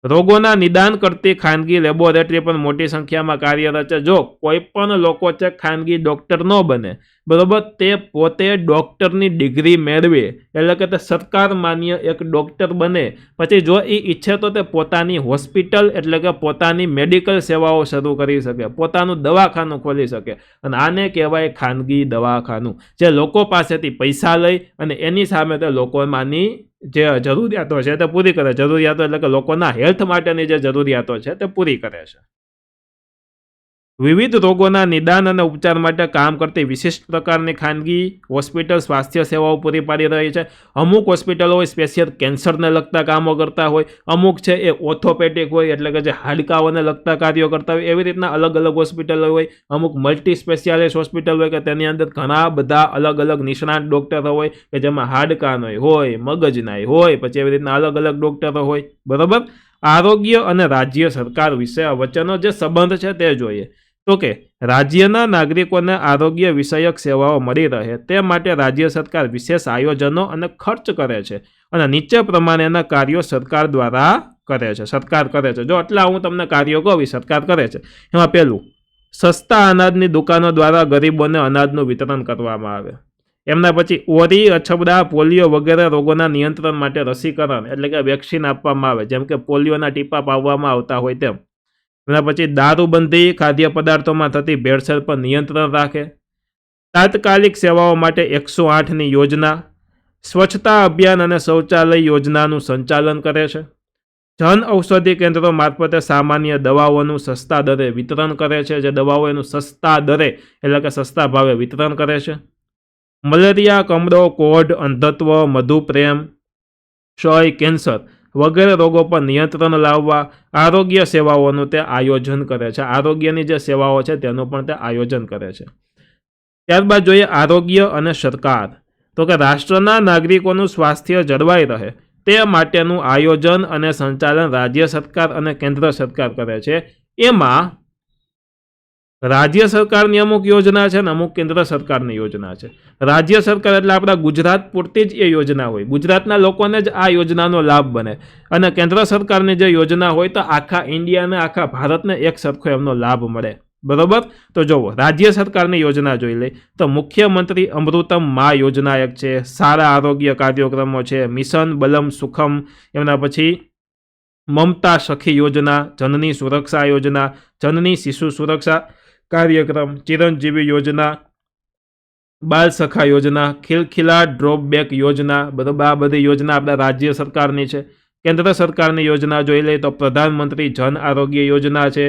રોગોના નિદાન કરતી ખાનગી લેબોરેટરી પણ મોટી સંખ્યામાં કાર્યરત છે. જો કોઈ પણ લોકો છે ખાનગી ડૉક્ટર ન બને, બરાબર, તે પોતે ડૉક્ટરની ડિગ્રી મેળવે, એટલે કે તે સરકાર માન્ય એક ડૉક્ટર બને, પછી જો એ ઈચ્છે તો તે પોતાની હોસ્પિટલ એટલે કે પોતાની મેડિકલ સેવાઓ શરૂ કરી શકે, પોતાનું દવાખાનું ખોલી શકે, અને આને કહેવાય ખાનગી દવાખાનું, જે લોકો પાસેથી પૈસા લઈ અને એની સામે તે લોકોમાંની જે જરૂરિયાતો છે તે પૂરી કરે. જરૂરિયાતો એટલે કે લોકોના હેલ્થ માટેની જે જરૂરિયાતો છે તે પૂરી કરે છે. વિવિધ રોગોના નિદાન અને ઉપચાર માટે કામ કરતી વિશિષ્ટ પ્રકારની ખાનગી હોસ્પિટલ સ્વાસ્થ્ય સેવાઓ પૂરી પાડી રહી છે. અમુક હોસ્પિટલો હોય સ્પેશિયલ કેન્સરને લગતા કામો કરતા હોય, અમુક છે એ ઓર્થોપેડિક હોય એટલે કે જે હાડકાઓને લગતા કાર્યો કરતા હોય, એવી રીતના અલગ અલગ હોસ્પિટલો હોય. અમુક મલ્ટી સ્પેશિયાલિસ્ટ હોસ્પિટલ હોય કે તેની અંદર ઘણા બધા અલગ અલગ નિષ્ણાત ડૉક્ટરો હોય કે જેમાં હાડકાનો હોય, મગજના હોય, પછી એવી રીતના અલગ અલગ ડૉક્ટરો હોય, બરાબર. આરોગ્ય અને રાજ્ય સરકાર વિશે વચ્ચેનો જે સંબંધ છે તે જોઈએ તો કે રાજ્યના નાગરિકોને આરોગ્ય વિષયક સેવાઓ મળી રહે તે માટે રાજ્ય સરકાર વિશેષ આયોજનો અને ખર્ચ કરે છે, અને નીચે પ્રમાણેના કાર્યો સરકાર દ્વારા કરે છે. સરકાર કરે છે, જો આટલા હું તમને કાર્યો કહું, સરકાર કરે છે. એમાં પહેલું, સસ્તા અનાજની દુકાનો દ્વારા ગરીબોને અનાજનું વિતરણ કરવામાં આવે. એમના પછી ઓરી, અછબડા, પોલિયો વગેરે રોગોના નિયંત્રણ માટે રસીકરણ એટલે કે વેક્સિન આપવામાં આવે, જેમ કે પોલિયોના ટીપા પાવવામાં આવતા હોય તેમ. એના પછી દારૂબંધી, ખાદ્ય પદાર્થોમાં થતી ભેળસેળ પર નિયંત્રણ રાખે. તાત્કાલિક સેવાઓ માટે 108ની યોજના, સ્વચ્છતા અભિયાન અને શૌચાલય યોજનાનું સંચાલન કરે છે, જન ઔષધિ કેન્દ્રો મારફતે સામાન્ય દવાઓનું સસ્તા દરે વિતરણ કરે છે, જે દવાઓ એનું સસ્તા દરે એટલે કે સસ્તા ભાવે વિતરણ કરે છે, મલેરિયા, કમળો, કોઢ, અંધત્વ, મધુપ્રેમ, ક્ષય, કેન્સર વગેરે રોગો પર નિયંત્રણ લાવવા આરોગ્ય સેવાઓનું તે આયોજન કરે છે. આરોગ્યની જે સેવાઓ છે તેનું પણ તે આયોજન કરે છે. ત્યારબાદ જોઈએ આરોગ્ય અને સરકાર. તો કે રાષ્ટ્રના નાગરિકોનું સ્વાસ્થ્ય જળવાઈ રહે તે માટેનું આયોજન અને સંચાલન રાજ્ય સરકાર અને કેન્દ્ર સરકાર કરે છે. એમાં રાજ્ય સરકારની અમુક યોજના છે અને અમુક કેન્દ્ર સરકારની યોજના છે. રાજ્ય સરકાર એટલે આપણા ગુજરાત પૂરતી જ એ યોજના હોય, ગુજરાતના લોકોને જ આ યોજનાનો લાભ બને, અને કેન્દ્ર સરકારની જે યોજના હોય તો આખા ઇન્ડિયાને, આખા ભારતને એક સરખો એમનો લાભ મળે. બરોબર. તો જુઓ, રાજ્ય સરકારની યોજના જોઈ લઈ તો મુખ્યમંત્રી અમૃતમ મા યોજના એક છે, સારા આરોગ્ય કાર્યક્રમો છે, મિશન બલમ સુખમ, એમના પછી મમતા સખી યોજના, જનની સુરક્ષા યોજના, જનની શિશુ સુરક્ષા કાર્યક્રમ, ચિરંજીવી યોજના, બાલ સખા યોજના, ખિલખિલા ડ્રોપબેક યોજના. બરોબર, આ બધી યોજના આપણા રાજ્ય સરકારની છે. કેન્દ્ર સરકારની યોજના જોઈ લઈએ તો પ્રધાનમંત્રી જન આરોગ્ય યોજના છે,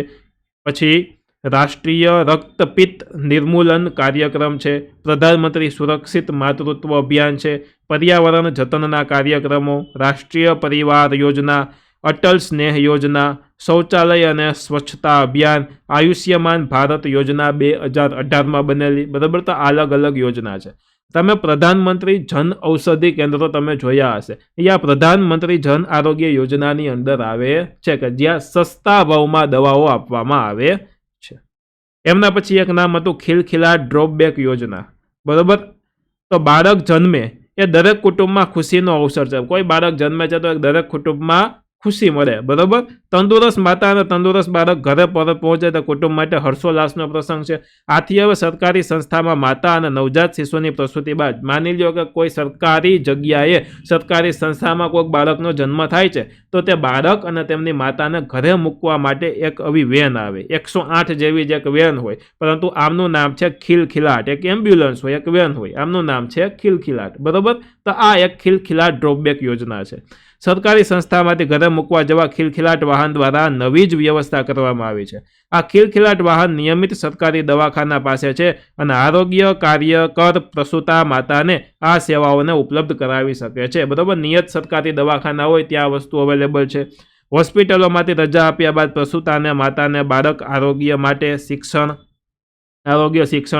પછી રાષ્ટ્રીય રક્તપિત્ત નિર્મૂલન કાર્યક્રમ છે, પ્રધાનમંત્રી સુરક્ષિત માતૃત્વ અભિયાન છે, પર્યાવરણ જતનના કાર્યક્રમો, રાષ્ટ્રીય પરિવાર યોજના, અટલ સ્નેહ યોજના, શૌચાલય અને સ્વચ્છતા અભિયાન, આયુષ્યમાન ભારત યોજના 2018માં બનેલી. બરાબર. તો અલગ અલગ યોજના છે. તમે પ્રધાનમંત્રી જન ઔષધિ કેન્દ્રો તમે જોયા હશે, એ આ પ્રધાનમંત્રી જન આરોગ્ય યોજનાની અંદર આવે છે કે જ્યાં સસ્તા ભાવમાં દવાઓ આપવામાં આવે છે. એમના પછી એક નામ હતું ખિલખિલા ડ્રોપબેક યોજના. બરોબર. તો બાળક જન્મે એ દરેક કુટુંબમાં ખુશીનો અવસર છે. કોઈ બાળક જન્મે છે તો દરેક કુટુંબમાં ખુશી મળે. બરોબર. તંદુરસ્ત માતા અને તંદુરસ્ત બાળક ઘરે પરત પહોંચે તો કુટુંબ માટે હર્ષોલ્લાસનો પ્રસંગ છે. આથી હવે સરકારી સંસ્થામાં માતા અને નવજાત શિશુની પ્રસૂતિ બાદ માની લો કે કોઈ સરકારી જગ્યાએ, સરકારી સંસ્થામાં કોઈક બાળકનો જન્મ થાય છે તો તે બાળક અને તેમની માતાને ઘરે મૂકવા માટે એક આવી વેન આવે, 108 જેવી જ એક વેન હોય, પરંતુ આમનું નામ છે ખિલખિલાટ. એક એમ્બ્યુલન્સ હોય, એક વેન હોય, આમનું નામ છે ખિલખિલાટ. બરોબર. તો આ એક ખિલખિલાટ ડ્રોપબેક યોજના છે. સરકારી સંસ્થામાંથી ઘરે મૂકવા જવા ખિલખિલાટ વાહન દ્વારા નવી જ વ્યવસ્થા કરવામાં આવી છે. આ ખિલખિલાટ વાહન નિયમિત સરકારી દવાખાના પાસે છે અને આરોગ્ય કાર્યકર પ્રસૂતા માતાને આ સેવાઓને ઉપલબ્ધ કરાવી શકે છે. બરાબર. નિયત સરકારી દવાખાના હોય ત્યાં વસ્તુ અવેલેબલ છે. હોસ્પિટલોમાંથી રજા આપ્યા બાદ પ્રસૂતાને માતાને બાળક આરોગ્ય માટે શિક્ષણ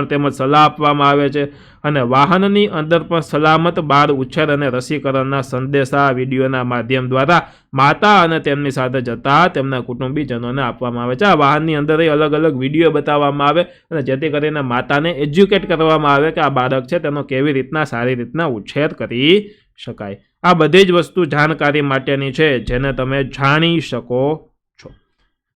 તેમજ સલાહ આપવામાં આવે છે, અને વાહનની અંદર પણ સલામત બાળ ઉછેર અને રસીકરણના સંદેશા વિડીયોના માધ્યમ દ્વારા માતા અને તેમની સાથે જતા તેમના કુટુંબીજનોને આપવામાં આવે છે. આ વાહનની અંદર અલગ અલગ વિડીયો બતાવવામાં આવે અને જેથી કરીને માતાને એજ્યુકેટ કરવામાં આવે કે આ બાળક છે તેનો કેવી રીતના સારી રીતના ઉછેર કરી શકાય. આ બધી જ વસ્તુ જાણકારી માટેની છે જેને તમે જાણી શકો છો.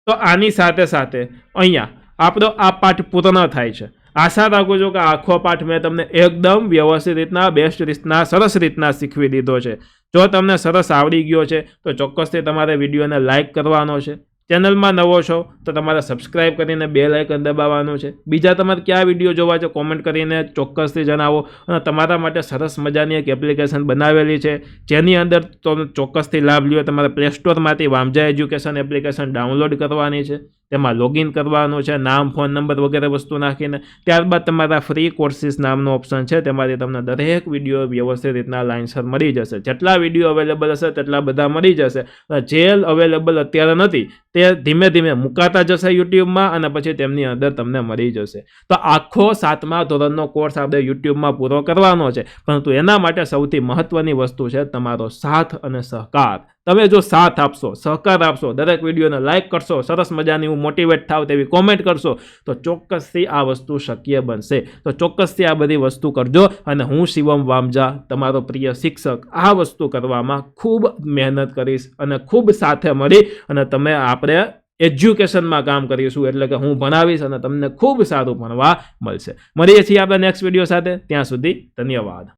તો આની સાથે સાથે અહીંયા આપણો આ પાઠ પૂર્ણ થાય છે. આશા રાખું છું કે આખો પાઠ મેં તમને એકદમ વ્યવસ્થિત રીતના, બેસ્ટ રીતના, સરસ રીતના શીખવી દીધો છે. જો તમને સરસ આવડી ગયો છે તો ચોક્કસથી તમારે વિડીયોને લાઇક કરવાનો છે. ચેનલમાં નવો છો તો તમારે સબસ્ક્રાઇબ કરીને બેલ આઇકન દબાવવાનું છે. બીજા તમારે કયા વિડીયો જોવા છે કોમેન્ટ કરીને ચોક્કસથી જણાવો. અને તમારા માટે સરસ મજાની એક એપ્લિકેશન બનાવેલી છે જેની અંદર તો ચોક્કસથી લાભ લ્યો. તમારે પ્લે સ્ટોરમાંથી વામજા એજ્યુકેશન એપ્લિકેશન ડાઉનલોડ કરવાની છે, તેમાં લોગિન કરવાનું છે, નામ, ફોન નંબર વગેરે વસ્તુ નાખીને. ત્યારબાદ તમારા ફ્રી કોર્સિસ નામનો ઓપ્શન છે, તેમાંથી તમને દરેક વિડીયો વ્યવસ્થિત રીતના લાઇનસર મળી જશે. જેટલા વિડીયો અવેલેબલ હશે તેટલા બધા મળી જશે. જે અવેલેબલ અત્યારે નથી તે ધીમે ધીમે મુકાતા જશે યુટ્યુબમાં, અને પછી તેમની અંદર તમને મળી જશે. તો આખો 7મા ધોરણનો કોર્સ આપણે યુટ્યુબમાં પૂરો કરવાનો છે, પરંતુ એના માટે સૌથી મહત્વની વસ્તુ છે તમારો સાથ અને સહકાર. તમે જો સાથ આપશો, સહકાર આપશો, દરેક વિડીયોને લાઇક કરશો, સરસ મજાની હું મોટિવેટ થાવ તેવી કોમેન્ટ કરશો, તો ચોક્કસથી આ વસ્તુ શક્ય બનશે. તો ચોક્કસથી આ બધી વસ્તુ કરજો. અને હું શિવમ વામજા, તમારો પ્રિય શિક્ષક, આ વસ્તુ કરવામાં ખૂબ મહેનત કરીશ અને ખૂબ સાથે મળી અને તમે આપણે એજ્યુકેશનમાં કામ કરીશું. એટલે કે હું ભણાવીશ અને તમને ખૂબ સારું ભણવા મળશે. મળીએ છીએ આપણે નેક્સ્ટ વિડીયો સાથે. ત્યાં સુધી ધન્યવાદ.